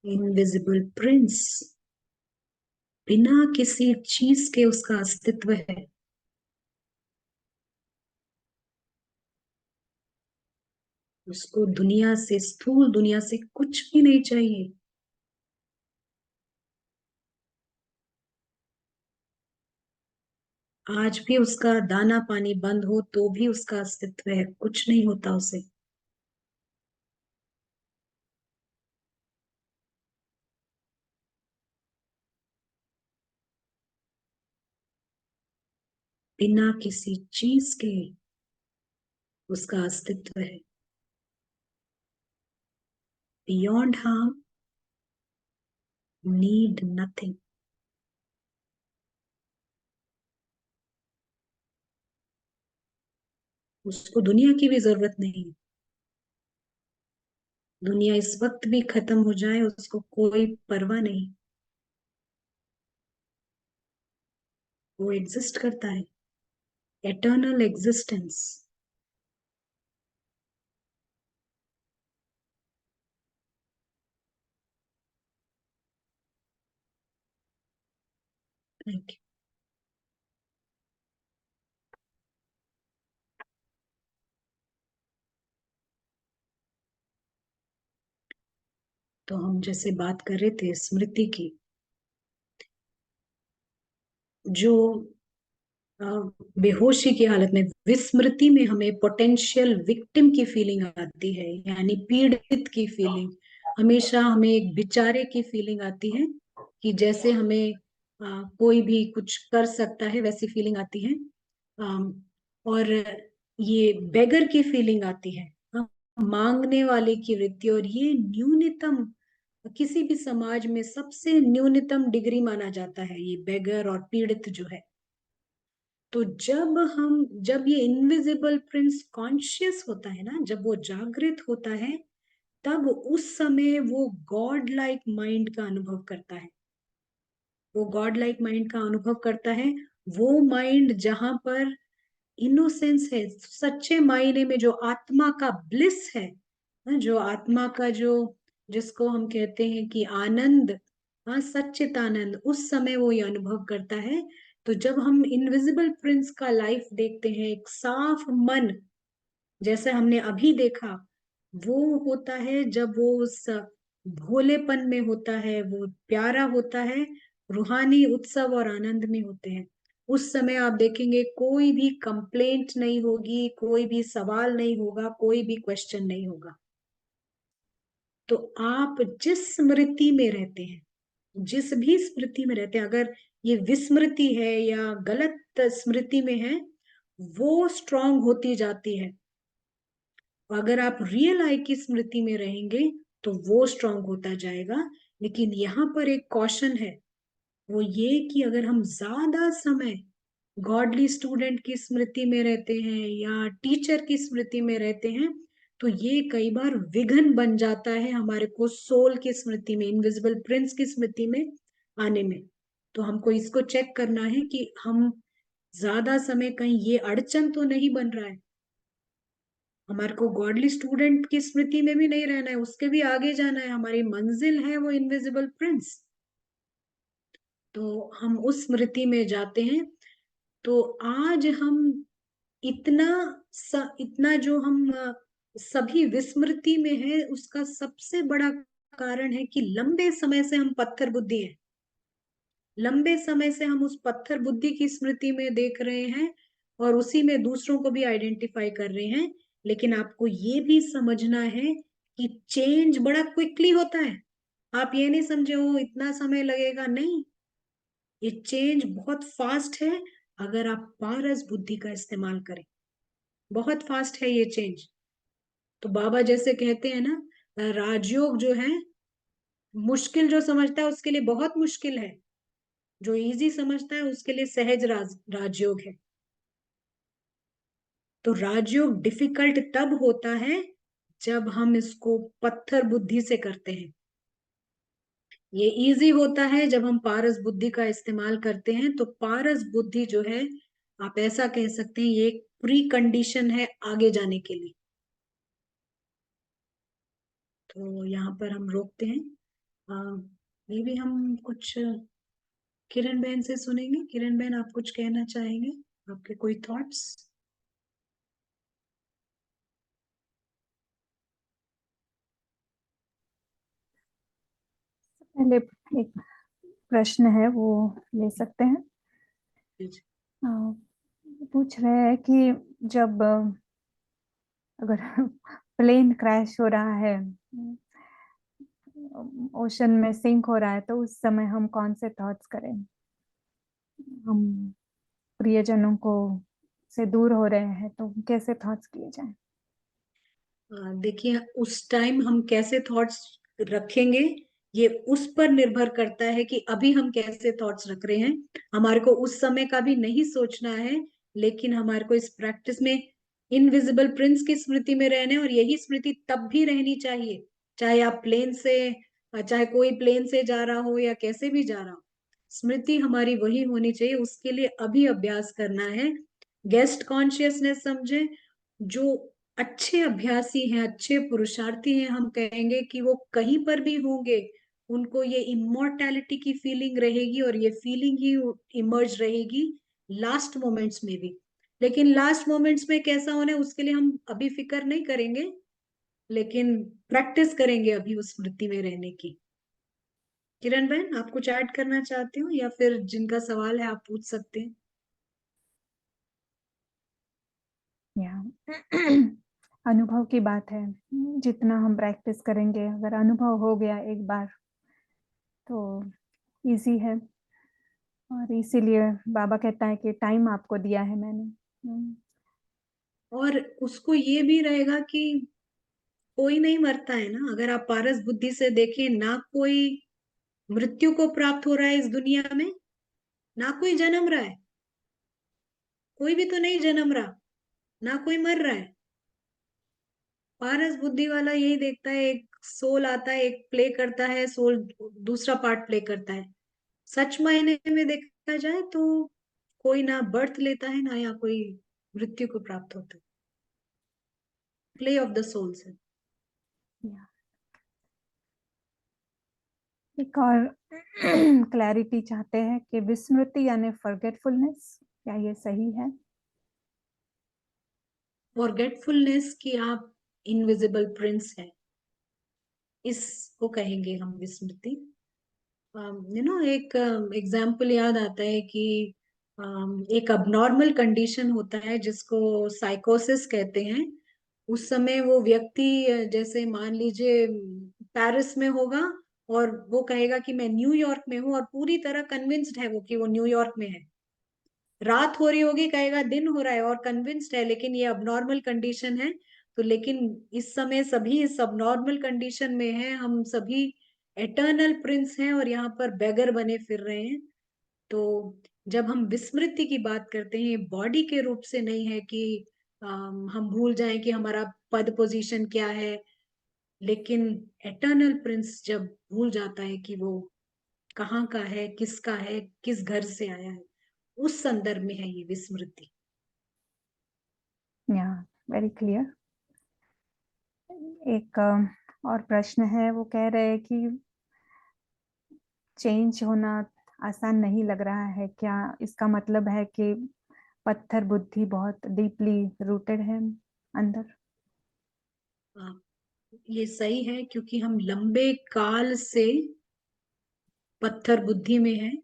इनविजिबल प्रिंस बिना किसी चीज के उसका अस्तित्व है। उसको दुनिया से, स्थूल दुनिया से कुछ भी नहीं चाहिए। आज भी उसका दाना पानी बंद हो तो भी उसका अस्तित्व है, कुछ नहीं होता उसे। बिना किसी चीज के उसका अस्तित्व है। Beyond harm, need nothing. उसको दुनिया की भी जरूरत नहीं। दुनिया इस वक्त भी खत्म हो जाए उसको कोई परवाह नहीं। वो एग्जिस्ट करता है, एटर्नल एग्जिस्टेंस। Thank you. तो हम जैसे बात कर रहे थे स्मृति की, जो अ, बेहोशी की हालत में, विस्मृति में हमें पोटेंशियल विक्टिम की फीलिंग आती है, यानी पीड़ित की फीलिंग। हमेशा हमें एक बेचारे की फीलिंग आती है कि जैसे हमें कोई भी कुछ कर सकता है, वैसी फीलिंग आती है। और ये बेगर की फीलिंग आती है, मांगने वाले की वृत्ति। और ये न्यूनतम, किसी भी समाज में सबसे न्यूनतम डिग्री माना जाता है ये बेगर और पीड़ित जो है। तो जब ये इनविजिबल प्रिंस कॉन्शियस होता है ना, जब वो जागृत होता है, तब उस समय वो गॉड लाइक माइंड का अनुभव करता है। वो गॉड लाइक माइंड का अनुभव करता है, वो माइंड जहां पर इनोसेंस है, सच्चे मायने में जो आत्मा का ब्लिस है, जो आत्मा का जो, जिसको हम कहते हैं कि आनंद, हाँ सच्चित आनंद, उस समय वो ये अनुभव करता है। तो जब हम इनविजिबल प्रिंस का लाइफ देखते हैं, एक साफ मन जैसे हमने अभी देखा, वो होता है जब वो उस भोलेपन में होता है, वो प्यारा होता है, रूहानी उत्सव और आनंद में होते हैं। उस समय आप देखेंगे कोई भी कंप्लेंट नहीं होगी, कोई भी सवाल नहीं होगा, कोई भी क्वेश्चन नहीं होगा। तो आप जिस स्मृति में रहते हैं, जिस भी स्मृति में रहते हैं, अगर ये विस्मृति है या गलत स्मृति में है, वो स्ट्रांग होती जाती है। अगर आप रियल आई की स्मृति में रहेंगे तो वो स्ट्रांग होता जाएगा। लेकिन यहाँ पर एक कॉशन है, वो ये कि अगर हम ज्यादा समय गॉडली स्टूडेंट की स्मृति में रहते हैं या टीचर की स्मृति में रहते हैं, तो ये कई बार विघ्न बन जाता है हमारे को सोल की स्मृति में, इनविजिबल प्रिंस की स्मृति में आने में। तो हमको इसको चेक करना है कि हम ज्यादा समय कहीं ये अड़चन तो नहीं बन रहा है। हमारे को गॉडली स्टूडेंट की स्मृति में भी नहीं रहना है, उसके भी आगे जाना है, हमारी मंजिल है वो इनविजिबल प्रिंस। तो हम उस स्मृति में जाते हैं। तो आज हम इतना इतना जो हम सभी विस्मृति में है, उसका सबसे बड़ा कारण है कि लंबे समय से हम पत्थर बुद्धि हैं। लंबे समय से हम उस पत्थर बुद्धि की स्मृति में देख रहे हैं और उसी में दूसरों को भी आइडेंटिफाई कर रहे हैं। लेकिन आपको ये भी समझना है कि चेंज बड़ा क्विकली होता है। आप ये नहीं समझे हो इतना समय लगेगा, नहीं, ये चेंज बहुत फास्ट है अगर आप पारस बुद्धि का इस्तेमाल करें। बहुत फास्ट है ये चेंज। तो बाबा जैसे कहते हैं ना, राजयोग जो है, मुश्किल जो समझता है उसके लिए बहुत मुश्किल है, जो इजी समझता है उसके लिए सहज राजयोग है। तो राजयोग डिफिकल्ट तब होता है जब हम इसको पत्थर बुद्धि से करते हैं। ये इजी होता है जब हम पारस बुद्धि का इस्तेमाल करते हैं। तो पारस बुद्धि जो है, आप ऐसा कह सकते हैं, ये एक प्री कंडीशन है आगे जाने के लिए। तो यहाँ पर हम रोकते हैं। मे भी हम कुछ किरण बहन से सुनेंगे। किरण बहन, आप कुछ कहना चाहेंगे? आपके कोई थॉट्स? पहले एक प्रश्न है, वो ले सकते हैं। अ, पूछ रहे हैं कि जब अगर प्लेन क्रैश हो रहा है, ओशन में सिंक हो रहा है, तो उस समय हम कौन से थॉट्स करें? हम प्रियजनों को से दूर हो रहे हैं तो कैसे थॉट्स किए जाएं? देखिए, उस टाइम हम कैसे थॉट्स रखेंगे, ये उस पर निर्भर करता है कि अभी हम कैसे थॉट्स रख रहे हैं। हमारे को उस समय का भी नहीं सोचना है, लेकिन हमारे को इस प्रैक्टिस में इनविजिबल प्रिंस की स्मृति में रहना है। और यही स्मृति तब भी रहनी चाहिए, चाहे आप प्लेन से, चाहे कोई प्लेन से जा रहा हो या कैसे भी जा रहा हो, स्मृति हमारी वही होनी चाहिए। उसके लिए अभी अभ्यास करना है। गेस्ट कॉन्शियसनेस समझे, जो अच्छे अभ्यासी हैं, अच्छे पुरुषार्थी हैं, हम कहेंगे कि वो कहीं पर भी होंगे, उनको ये इमोर्टैलिटी की फीलिंग रहेगी और ये फीलिंग ही इमर्ज रहेगी लास्ट मोमेंट्स में भी। लेकिन लास्ट मोमेंट्स में कैसा होना है उसके लिए हम अभी फिक्र नहीं करेंगे, लेकिन प्रैक्टिस करेंगे अभी उस स्मृति में रहने की। किरण बहन, आप कुछ ऐड करना चाहते हो या फिर जिनका सवाल है आप पूछ सकते हैं? या अनुभव की बात है, जितना हम प्रैक्टिस करेंगे, अगर अनुभव हो गया एक बार तो इजी है। और इसीलिए बाबा कहता है कि टाइम आपको दिया है मैंने। और उसको ये भी रहेगा कि कोई नहीं मरता है ना। अगर आप पारस बुद्धि से देखें, ना कोई मृत्यु को प्राप्त हो रहा है इस दुनिया में, ना कोई जन्म रहा है। कोई भी तो नहीं जन्म रहा, ना कोई मर रहा है। पारस बुद्धि वाला यही देखता है, एक सोल आता है, एक प्ले करता है, सोल दूसरा पार्ट प्ले करता है। सच मायने में देखा जाए तो कोई ना बर्थ लेता है, ना या कोई मृत्यु को प्राप्त होता है। प्ले ऑफ द सोल्स है। या एक और क्लैरिटी चाहते हैं कि विस्मृति यानी फॉरगेटफुलनेस, क्या ये सही है? फॉरगेटफुलनेस की आप इनविजिबल प्रिंस है, इसको कहेंगे हम विस्मृति। एक एग्जाम्पल याद आता है कि एक अबनॉर्मल कंडीशन होता है जिसको साइकोसिस कहते हैं। उस समय वो व्यक्ति जैसे मान लीजिए पेरिस में होगा, और वो कहेगा कि मैं न्यूयॉर्क में हूँ, और पूरी तरह कन्विंस्ड है वो कि वो न्यूयॉर्क में है। रात हो रही होगी, कहेगा दिन हो रहा है, और कन्विंस्ड है, लेकिन ये अबनॉर्मल कंडीशन है। तो लेकिन इस समय सभी इस अबनॉर्मल कंडीशन में हैं, हम सभी एटर्नल प्रिंस हैं और यहाँ पर बेगर बने फिर रहे हैं। तो जब हम विस्मृति की बात करते हैं, बॉडी के रूप से नहीं है कि हम भूल जाएं कि हमारा पद पोजीशन क्या है, लेकिन एटर्नल प्रिंस जब भूल जाता है कि वो कहाँ का है, किसका है, किस घर से आया है, उस संदर्भ में है ये विस्मृति। या वेरी क्लियर। एक और प्रश्न है, वो कह रहे हैं कि चेंज होना आसान नहीं लग रहा है, क्या इसका मतलब है कि पत्थर बुद्धि बहुत डीपली रूटेड है अंदर? हाँ, ये सही है, क्योंकि हम लंबे काल से पत्थर बुद्धि में हैं,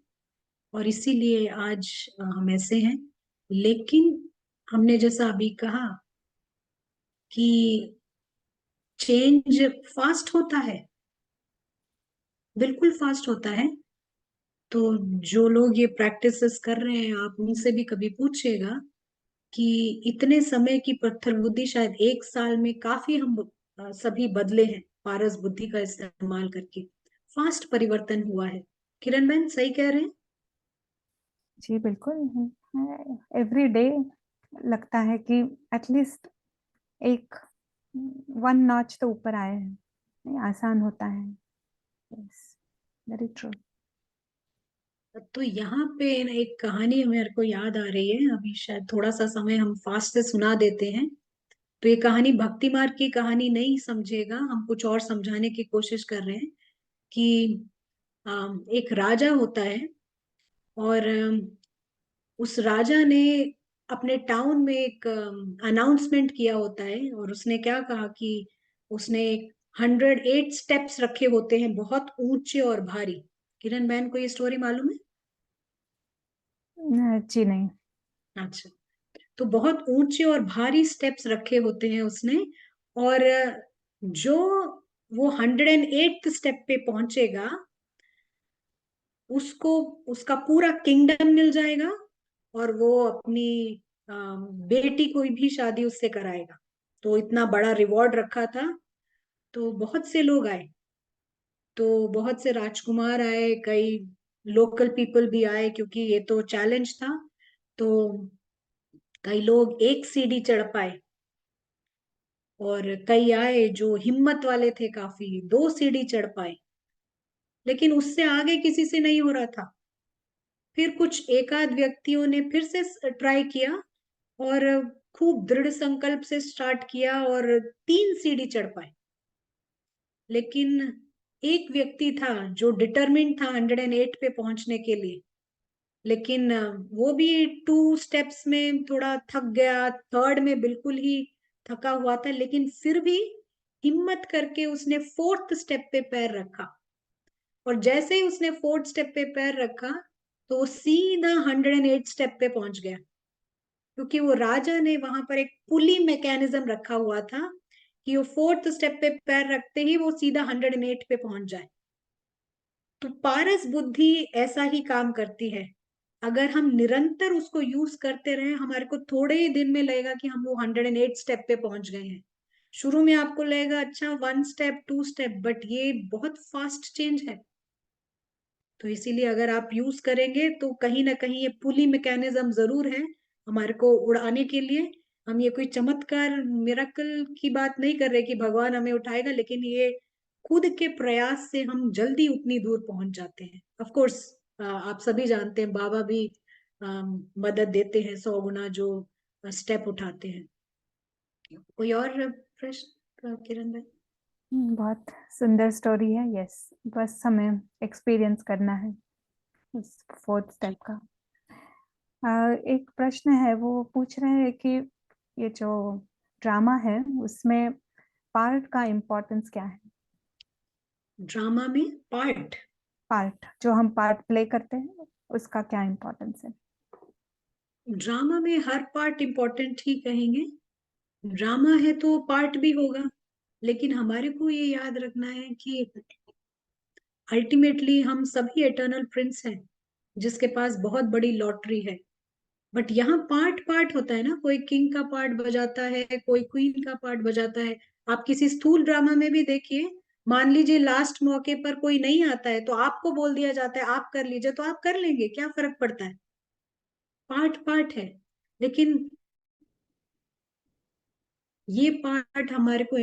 और इसीलिए आज हम ऐसे हैं। लेकिन हमने जैसा अभी कहा कि चेंज फास्ट होता है, बिल्कुल फास्ट होता है। तो जो लोग ये प्रैक्टिसेस कर रहे हैं, आप उनसे भी कभी पूछिएगा कि इतने समय की पत्थर बुद्धि, शायद एक साल में काफी हम सभी बदले हैं पारस बुद्धि का इस्तेमाल करके। फास्ट परिवर्तन हुआ है। किरण बहन सही कह रहे हैं। जी बिल्कुल। एवरी डे लगता है कि एटलीस्ट एक वन नॉच तो ऊपर आए हैं, नहीं, आसान होता है। Yes, very true. तो यहाँ पे ना एक कहानी मेरे को याद आ रही है, अभी शायद थोड़ा सा समय हम फास्ट से सुना देते हैं। तो ये कहानी भक्ति मार्ग की कहानी नहीं समझेगा, हम कुछ और समझाने की कोशिश कर रहे हैं कि एक राजा होता है, और उस राजा ने अपने टाउन में एक अनाउंसमेंट किया होता है, और उसने क्या कहा कि उसने 108 स्टेप्स रखे होते हैं, बहुत ऊंचे और भारी। किरण बहन को ये स्टोरी मालूम है? जी नहीं। अच्छा। तो बहुत ऊंचे और भारी स्टेप्स रखे होते हैं उसने, और जो वो 108th स्टेप पे पहुंचेगा, उसको उसका पूरा किंगडम मिल जाएगा, और वो अपनी बेटी कोई भी शादी उससे कराएगा। तो इतना बड़ा रिवॉर्ड रखा था। तो बहुत से लोग आए, तो बहुत से राजकुमार आए, कई लोकल पीपल भी आए, क्योंकि ये तो चैलेंज था। तो कई लोग एक सीढ़ी चढ़ पाए, और कई आए जो हिम्मत वाले थे, काफी 2 सीढ़ी चढ़ पाए, लेकिन उससे आगे किसी से नहीं हो रहा था। फिर कुछ एकाध व्यक्तियों ने फिर से ट्राई किया, और खूब दृढ़ संकल्प से स्टार्ट किया, और 3 सीढ़ी चढ़ पाए। लेकिन एक व्यक्ति था जो डिटरमिन्ड था 108 पे पहुंचने के लिए, लेकिन वो भी 2 स्टेप्स में थोड़ा थक गया, थर्ड में बिल्कुल ही थका हुआ था, लेकिन फिर भी हिम्मत करके उसने 4th स्टेप पे पैर रखा। और जैसे ही उसने 4th स्टेप पे पैर रखा, तो वो सीधा 108 स्टेप पे पहुंच गया। क्योंकि वो राजा ने वहां पर एक पुली मैकेनिज्म रखा हुआ था कि वो 4th स्टेप पे पैर रखते ही वो सीधा 108 पे पहुंच जाए। तो पारस बुद्धि ऐसा ही काम करती है। अगर हम निरंतर उसको यूज करते रहे, हमारे को थोड़े ही दिन में लगेगा कि हम वो 108 स्टेप पे पहुंच गए हैं। शुरू में आपको लगेगा अच्छा 1 स्टेप 2 स्टेप, बट ये बहुत फास्ट चेंज है। तो इसीलिए अगर आप यूज करेंगे तो कहीं ना कहीं ये पुली मैकेनिज्म जरूर है हमारे को उड़ाने के लिए। हम ये कोई चमत्कार मिराकल की बात नहीं कर रहे कि भगवान हमें उठाएगा, लेकिन ये खुद के प्रयास से हम जल्दी उतनी दूर पहुंच जाते हैं। ऑफ कोर्स आप सभी जानते हैं बाबा भी मदद देते हैं 100 गुना जो स्टेप उठाते हैं। कोई और प्रश्न किरण भाई? बहुत सुंदर स्टोरी है। यस, बस हमें एक्सपीरियंस करना है उस 4th स्टेप का। एक प्रश्न है, वो पूछ रहे हैं कि ये जो ड्रामा है उसमें पार्ट का इम्पोर्टेंस क्या है? ड्रामा में पार्ट? पार्ट जो हम पार्ट प्ले करते हैं उसका क्या इम्पोर्टेंस है? ड्रामा में हर पार्ट इम्पोर्टेंट ही कहेंगे। ड्रामा है तो पार्ट भी होगा, लेकिन हमारे को ये याद रखना है कि अल्टीमेटली हम सभी एटर्नल प्रिंस हैं जिसके पास बहुत बड़ी लॉटरी है। बट यहाँ पार्ट पार्ट होता है ना, कोई किंग का पार्ट बजाता है, कोई क्वीन का पार्ट बजाता है। आप किसी स्थूल ड्रामा में भी देखिए, मान लीजिए लास्ट मौके पर कोई नहीं आता है तो आपको बोल दिया जाता है आप कर लीजिए, तो आप कर लेंगे, क्या फर्क पड़ता है? पार्ट पार्ट है। लेकिन ये पार्ट हमारे को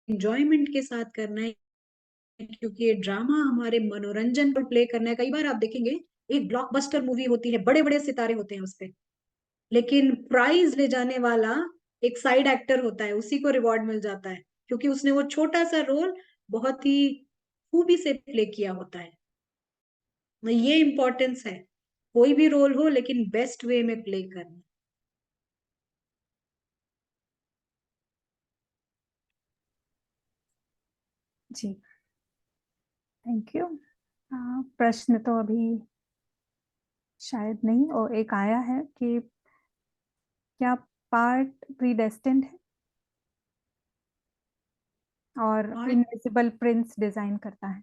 एंजॉयमेंट के साथ करना है, क्योंकि ये ड्रामा हमारे मनोरंजन पर प्ले करना है। कई बार आप देखेंगे एक ब्लॉकबस्टर मूवी होती है, बड़े बड़े सितारे होते हैं उसपे, लेकिन प्राइज ले जाने वाला एक साइड एक्टर होता है, उसी को रिवॉर्ड मिल जाता है क्योंकि उसने वो छोटा सा रोल बहुत ही खूबी से प्ले किया होता है। ये इम्पोर्टेंस है, कोई भी रोल हो लेकिन बेस्ट वे में प्ले करना। जी, थैंक यू। प्रश्न तो अभी शायद नहीं, और एक आया है कि क्या पार्ट प्रीडेस्टिन्ड है और और इनविजिबल प्रिंस डिजाइन करता है?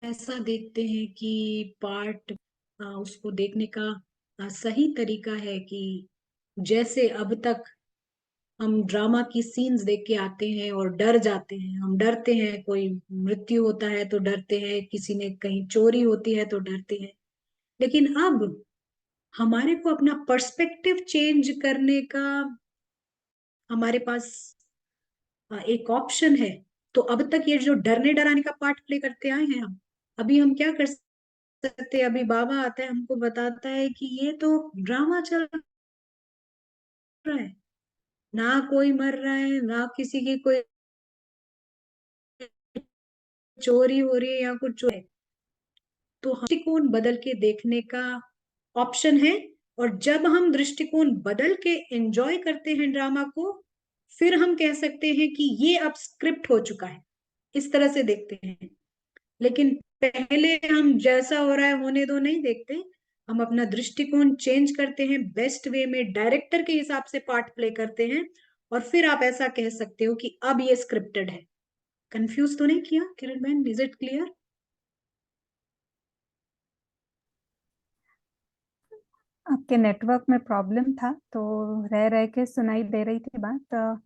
ऐसा देखते हैं कि पार्ट उसको देखने का सही तरीका है कि जैसे अब तक हम ड्रामा की सीन्स देख के आते हैं और डर जाते हैं, हम डरते हैं, कोई मृत्यु होता है तो डरते हैं, किसी ने कहीं चोरी होती है तो डरते हैं। लेकिन अब हमारे को अपना पर्सपेक्टिव चेंज करने का हमारे पास एक ऑप्शन है। तो अब तक ये जो डरने डराने का पार्ट प्ले करते आए हैं हम, अभी हम क्या कर सकते हैं? अभी बाबा आता है हमको बताता है कि ये तो ड्रामा चल रहा है, ना कोई मर रहा है, ना किसी की कोई चोरी हो रही है या कुछ है। तो दृष्टिकोण बदल के देखने का ऑप्शन है। और जब हम दृष्टिकोण बदल के एंजॉय करते हैं ड्रामा को, फिर हम कह सकते हैं कि ये अब स्क्रिप्ट हो चुका है, इस तरह से देखते हैं। लेकिन पहले हम जैसा हो रहा है होने दो नहीं देखते, हम अपना दृष्टिकोण चेंज करते हैं, बेस्ट वे में डायरेक्टर के हिसाब से पार्ट प्ले करते हैं, और फिर आप ऐसा कह सकते हो कि अब ये स्क्रिप्टेड है। कंफ्यूज तो नहीं किया किरण बहन? Is it clear? आपके नेटवर्क में प्रॉब्लम था तो रह रह के सुनाई दे रही थी बात।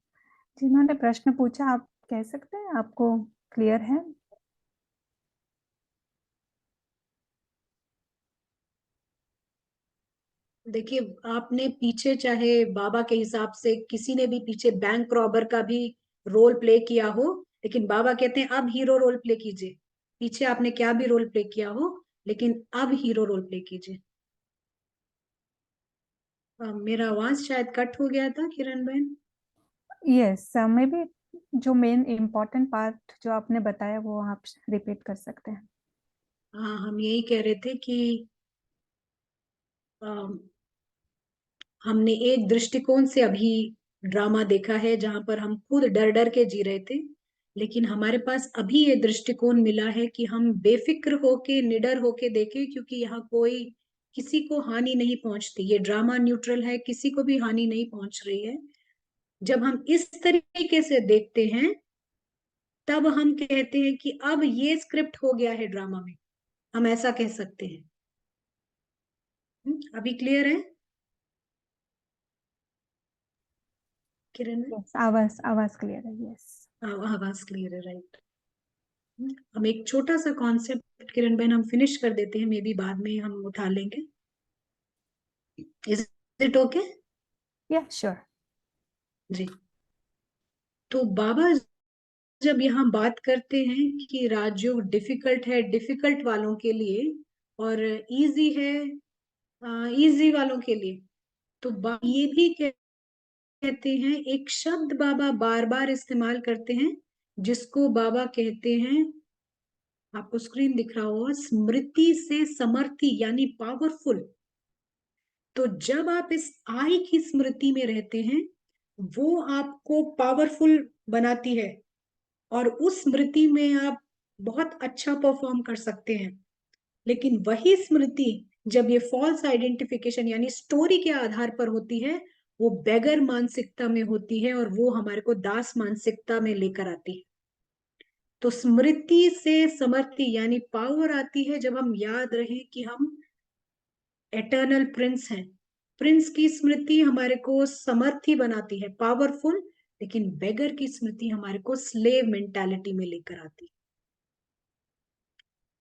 जिन्होंने प्रश्न पूछा, आप कह सकते हैं आपको क्लियर है? देखिए, आपने पीछे चाहे बाबा के हिसाब से किसी ने भी पीछे बैंक रॉबर का भी रोल प्ले किया हो, लेकिन बाबा कहते हैं अब हीरो रोल प्ले कीजिए। पीछे आपने क्या भी रोल प्ले किया हो, लेकिन अब हीरो रोल प्ले कीजिए। मेरा आवाज शायद कट हो गया था किरण बहन। यस, मे बी जो मेन इम्पोर्टेंट पार्ट जो आपने बताया वो आप रिपीट कर सकते हैं। हाँ, हम यही कह रहे थे कि हमने एक दृष्टिकोण से अभी ड्रामा देखा है जहां पर हम खुद डर डर के जी रहे थे, लेकिन हमारे पास अभी ये दृष्टिकोण मिला है कि हम बेफिक्र होके निडर होके देखें, क्योंकि यहाँ कोई किसी को हानि नहीं पहुंचती। ये ड्रामा न्यूट्रल है, किसी को भी हानि नहीं पहुंच रही है। जब हम इस तरीके से देखते हैं तब हम कहते हैं कि अब ये स्क्रिप्ट हो गया है ड्रामा में, हम ऐसा कह सकते हैं। अभी क्लियर है किरण? यस, आवाज आवाज क्लियर है। यस। आवाज क्लियर है, राइट। हम एक छोटा सा कॉन्सेप्ट किरण बहन हम फिनिश कर देते हैं, मे बी बाद में हम उठा लेंगे। Is it okay? या श्योर। जी। तो बाबा जब यहाँ बात करते हैं कि राजयोग डिफिकल्ट है डिफिकल्ट वालों के लिए और इजी है इजी वालों के लिए, तो ये भी कहते हैं, एक शब्द बाबा बार बार इस्तेमाल करते हैं जिसको बाबा कहते हैं, आपको स्क्रीन दिख रहा होगा, स्मृति से समर्थी यानी पावरफुल। तो जब आप इस आई की स्मृति में रहते हैं वो आपको पावरफुल बनाती है और उस स्मृति में आप बहुत अच्छा परफॉर्म कर सकते हैं। लेकिन वही स्मृति जब ये फॉल्स आइडेंटिफिकेशन यानी स्टोरी के आधार पर होती है, वो बेगर मानसिकता में होती है और वो हमारे को दास मानसिकता में लेकर आती है। तो स्मृति से समर्थी यानी पावर आती है जब हम याद रहे कि हम एटर्नल प्रिंस हैं। प्रिंस की स्मृति हमारे को समर्थी बनाती है, पावरफुल, लेकिन बेगर की स्मृति हमारे को स्लेव मेंटालिटी में लेकर आती है।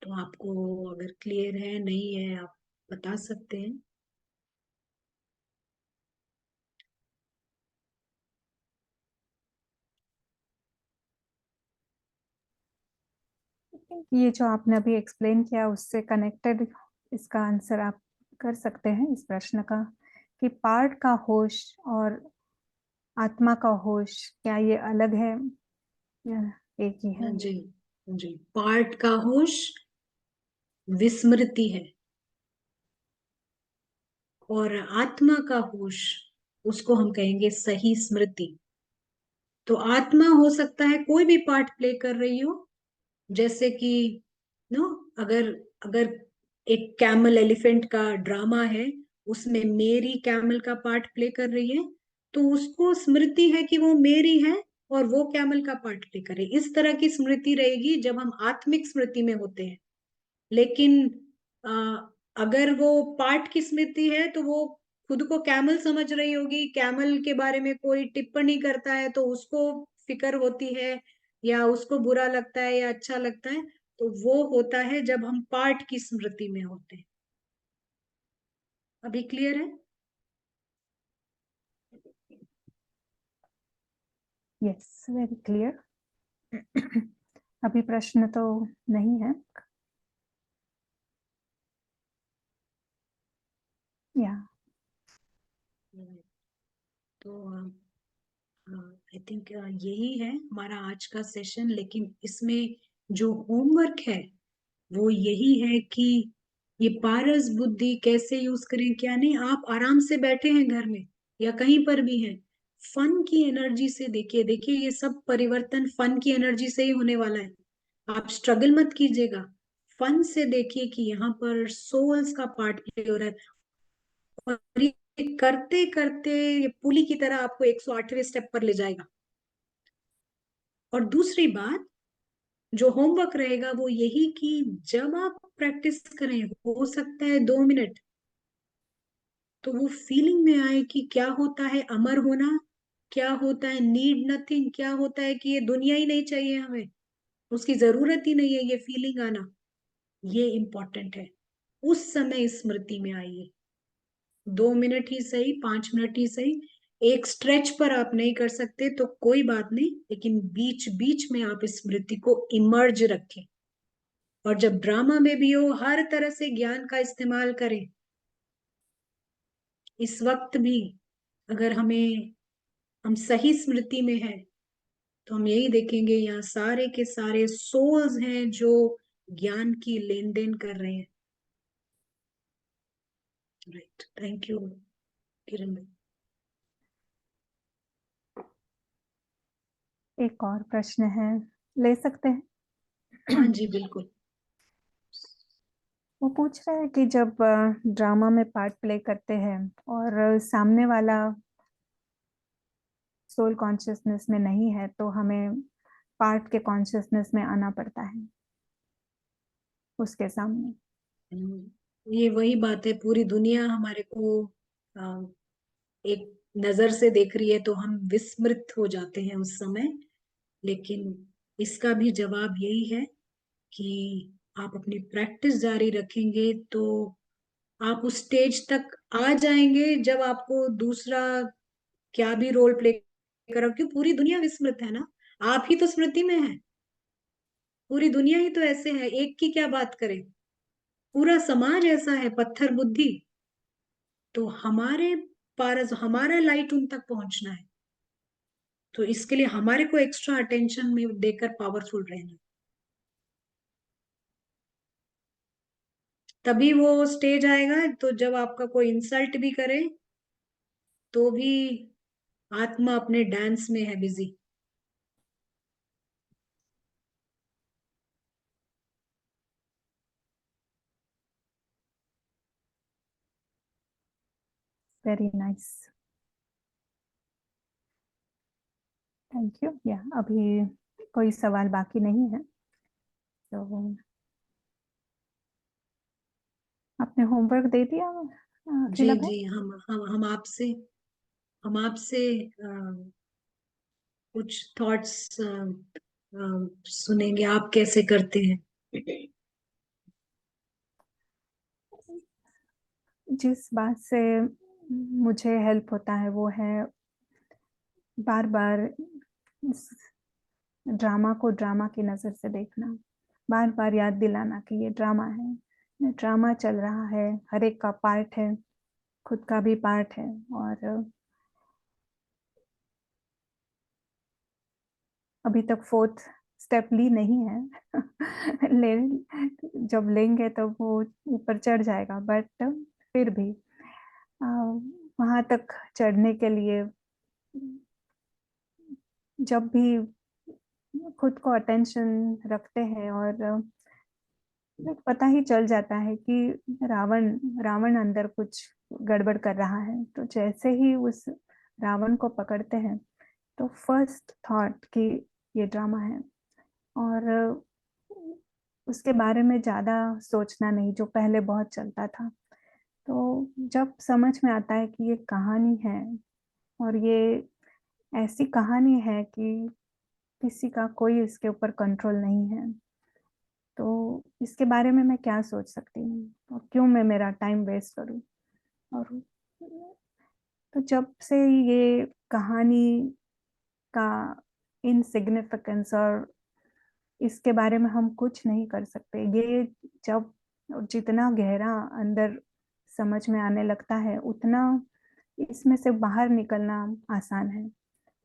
तो आपको अगर क्लियर है नहीं है आप बता सकते हैं। ये जो आपने अभी एक्सप्लेन किया उससे कनेक्टेड इसका आंसर आप कर सकते हैं इस प्रश्न का, कि पार्ट का होश और आत्मा का होश क्या ये अलग है या एक ही है? जी जी, पार्ट का होश विस्मृति है और आत्मा का होश उसको हम कहेंगे सही स्मृति। तो आत्मा हो सकता है कोई भी पार्ट प्ले कर रही हो, जैसे कि नो, अगर अगर एक कैमल एलिफेंट का ड्रामा है, उसमें मेरी कैमल का पार्ट प्ले कर रही है, तो उसको स्मृति है कि वो मेरी है और वो कैमल का पार्ट प्ले करे। इस तरह की स्मृति रहेगी जब हम आत्मिक स्मृति में होते हैं। लेकिन अगर वो पार्ट की स्मृति है तो वो खुद को कैमल समझ रही होगी, कैमल के बारे में कोई टिप्पणी करता है तो उसको फिक्र होती है या उसको बुरा लगता है या अच्छा लगता है, तो वो होता है जब हम पार्ट की स्मृति में होते हैं। अभी क्लियर है? Yes, very clear. अभी प्रश्न तो नहीं है या? तो आई थिंक यही है हमारा आज का सेशन। लेकिन इसमें जो होमवर्क है वो यही है कि ये पारस बुद्धि कैसे यूज करें क्या नहीं। आप आराम से बैठे हैं घर में या कहीं पर भी हैं, फन की एनर्जी से देखिए। देखिए ये सब परिवर्तन फन की एनर्जी से ही होने वाला है। आप स्ट्रगल मत कीजिएगा, फन से देखिए कि यहाँ पर सोल्स का पार्ट प्ले हो रहा है और ये करते करते ये पुली की तरह आपको 108वें स्टेप पर ले जाएगा। और दूसरी बात जो होमवर्क रहेगा वो यही कि जब आप प्रैक्टिस करें, हो सकता है 2 मिनट, तो वो फीलिंग में आए कि क्या होता है अमर होना, क्या होता है नीड नथिंग, क्या होता है कि ये दुनिया ही नहीं चाहिए हमें, उसकी जरूरत ही नहीं है, ये फीलिंग आना, ये इम्पोर्टेंट है। उस समय स्मृति में आइए। 2 मिनट ही सही, 5 मिनट ही सही। एक स्ट्रेच पर आप नहीं कर सकते तो कोई बात नहीं, लेकिन बीच बीच में आप स्मृति को इमर्ज रखें। और जब ड्रामा में भी हो हर तरह से ज्ञान का इस्तेमाल करें। इस वक्त भी अगर हम सही स्मृति में हैं तो हम यही देखेंगे यहाँ सारे के सारे सोल्स हैं जो ज्ञान की लेन देन कर रहे हैं। Right, thank you. किरण भाई। एक और प्रश्न है, ले सकते हाँ हैं? जी बिल्कुल। वो पूछ रहे हैं कि जब ड्रामा में पार्ट प्ले करते हैं और सामने वाला सोल कॉन्शियसनेस में नहीं है, तो हमें पार्ट के कॉन्शियसनेस में आना पड़ता है उसके सामने। ये वही बात है, पूरी दुनिया हमारे को अ, एक नजर से देख रही है तो हम विस्मृत हो जाते हैं उस समय। लेकिन इसका भी जवाब यही है कि आप अपनी प्रैक्टिस जारी रखेंगे तो आप उस स्टेज तक आ जाएंगे जब आपको दूसरा क्या भी रोल प्ले करो, क्योंकि पूरी दुनिया विस्मृत है ना। आप ही तो स्मृति में है, पूरी दुनिया ही तो ऐसे है, एक की क्या बात करें, पूरा समाज ऐसा है पत्थर बुद्धि। तो हमारे पास हमारा लाइट उन तक पहुंचना है, तो इसके लिए हमारे को एक्स्ट्रा अटेंशन में देकर पावरफुल रहना, तभी वो स्टेज आएगा। तो जब आपका कोई इंसल्ट भी करे तो भी आत्मा अपने डांस में है busy. Very nice, thank you. या अभी कोई सवाल बाकी नहीं है, तो आपने होमवर्क दे दिया जी अखिला भाई? जी, हम आपसे कुछ थॉट्स सुनेंगे, आप कैसे करते हैं। जिस बात से मुझे हेल्प होता है वो है बार बार ड्रामा को ड्रामा की नजर से देखना, बार बार याद दिलाना कि ये ड्रामा है, ड्रामा चल रहा है, हर एक का पार्ट है, खुद का भी पार्ट है। और अभी तक फोर्थ स्टेप ली नहीं है ले, जब लेंगे तो वो ऊपर चढ़ जाएगा, बट फिर भी वहां तक चढ़ने के लिए जब भी खुद को अटेंशन रखते हैं और पता ही चल जाता है कि रावण रावण अंदर कुछ गड़बड़ कर रहा है, तो जैसे ही उस रावण को पकड़ते हैं तो फर्स्ट थॉट कि ये ड्रामा है, और उसके बारे में ज्यादा सोचना नहीं जो पहले बहुत चलता था। तो जब समझ में आता है कि ये कहानी है और ये ऐसी कहानी है कि किसी का कोई इसके ऊपर कंट्रोल नहीं है, तो इसके बारे में मैं क्या सोच सकती हूँ और क्यों मैं मेरा टाइम वेस्ट करूँ। और तो जब से ये कहानी का इनसिग्निफिकेंस और इसके बारे में हम कुछ नहीं कर सकते, ये जब जितना गहरा अंदर समझ में आने लगता है उतना इसमें से बाहर निकलना आसान है।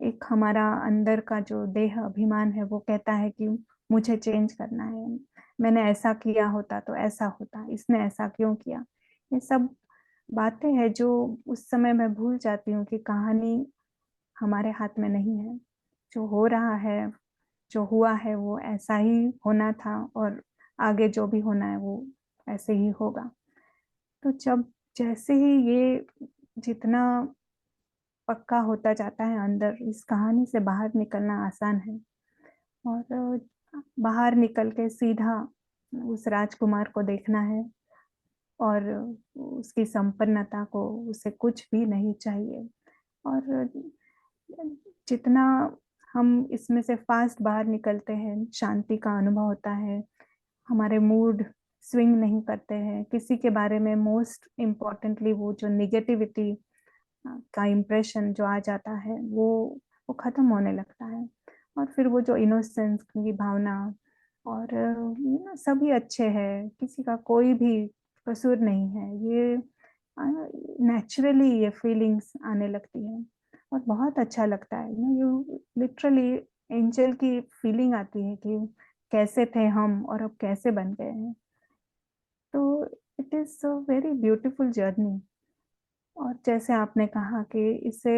एक हमारा अंदर का जो देह अभिमान है वो कहता है कि मुझे चेंज करना है, मैंने ऐसा किया होता तो ऐसा होता, इसने ऐसा क्यों किया। ये सब बातें हैं जो उस समय मैं भूल जाती हूँ कि कहानी हमारे हाथ में नहीं है। जो हो रहा है, जो हुआ है वो ऐसा ही होना था, और आगे जो भी होना है वो ऐसे ही होगा। तो जब जैसे ही ये जितना पक्का होता जाता है अंदर, इस कहानी से बाहर निकलना आसान है। और बाहर निकल के सीधा उस राजकुमार को देखना है, और उसकी संपन्नता को, उसे कुछ भी नहीं चाहिए। और जितना हम इसमें से फास्ट बाहर निकलते हैं, शांति का अनुभव होता है, हमारे मूड स्विंग नहीं करते हैं किसी के बारे में, मोस्ट इम्पोर्टेंटली वो जो निगेटिविटी का इम्प्रेशन जो आ जाता है वो खत्म होने लगता है। और फिर वो जो इनोसेंस की भावना, और सभी अच्छे हैं, किसी का कोई भी कसूर नहीं है, ये नेचुरली ये फीलिंग्स आने लगती है और बहुत अच्छा लगता है। यू लिटरली एंजल की फीलिंग आती है कि कैसे थे हम और अब कैसे बन गए हैं। तो it is a very beautiful journey. और जैसे आपने कहा कि इसे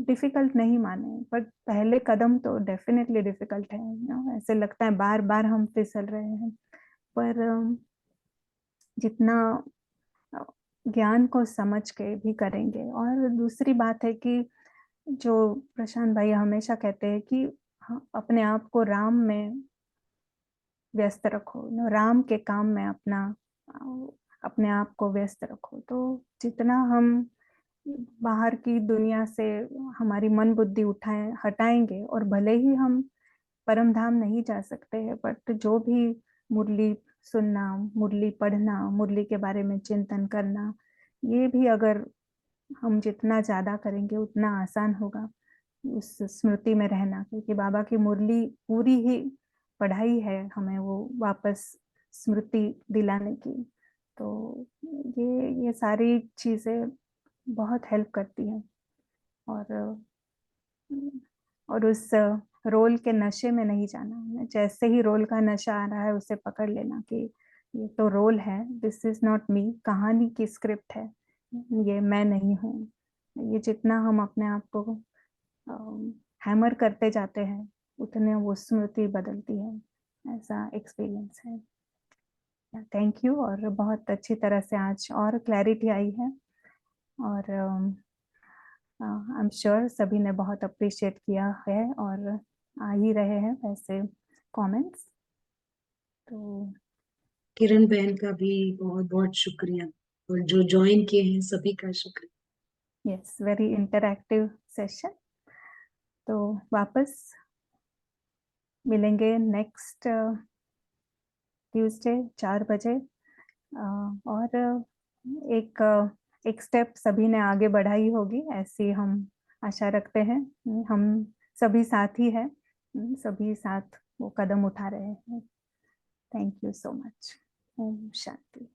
डिफिकल्ट नहीं माने, बट पहले कदम तो डेफिनेटली डिफिकल्ट है, ऐसे लगता है बार बार हम फिसल रहे हैं। पर जितना ज्ञान को समझ के भी करेंगे। और दूसरी बात है कि जो प्रशांत भाई हमेशा कहते हैं कि अपने आप को राम में व्यस्त रखो, राम के काम में अपने आप को व्यस्त रखो। तो जितना हम बाहर की दुनिया से हमारी मन बुद्धि उठाए हटाएंगे, और भले ही हम परम धाम नहीं जा सकते हैं, बट जो भी मुरली सुनना, मुरली पढ़ना, मुरली के बारे में चिंतन करना, ये भी अगर हम जितना ज्यादा करेंगे उतना आसान होगा उस स्मृति में रहना, क्योंकि बाबा की मुरली पूरी ही पढ़ाई है हमें वो वापस स्मृति दिलाने की। तो ये सारी चीजें बहुत हेल्प करती हैं। और उस रोल के नशे में नहीं जाना, जैसे ही रोल का नशा आ रहा है उसे पकड़ लेना कि ये तो रोल है, दिस इज नॉट मी, कहानी की स्क्रिप्ट है, ये मैं नहीं हूँ। ये जितना हम अपने आप को हैमर करते जाते हैं उतने वो स्मृति बदलती है, ऐसा एक्सपीरियंस है। Thank you. और बहुत अच्छी तरह से आज और क्लैरिटी आई है, और आई एम श्योर सभी ने बहुत अप्रिशिएट किया है, और आ ही रहे हैं वैसे कमेंट्स। तो किरण बहन का भी बहुत बहुत शुक्रिया, और जो ज्वाइन किए हैं सभी का शुक्रिया। Yes, very interactive session. तो वापस मिलेंगे नेक्स्ट ट्यूसडे 4 बजे। और एक एक स्टेप सभी ने आगे बढ़ाई होगी, ऐसी हम आशा रखते हैं। हम सभी साथ ही हैं, सभी साथ वो कदम उठा रहे हैं। Thank you so much. ओम शांति।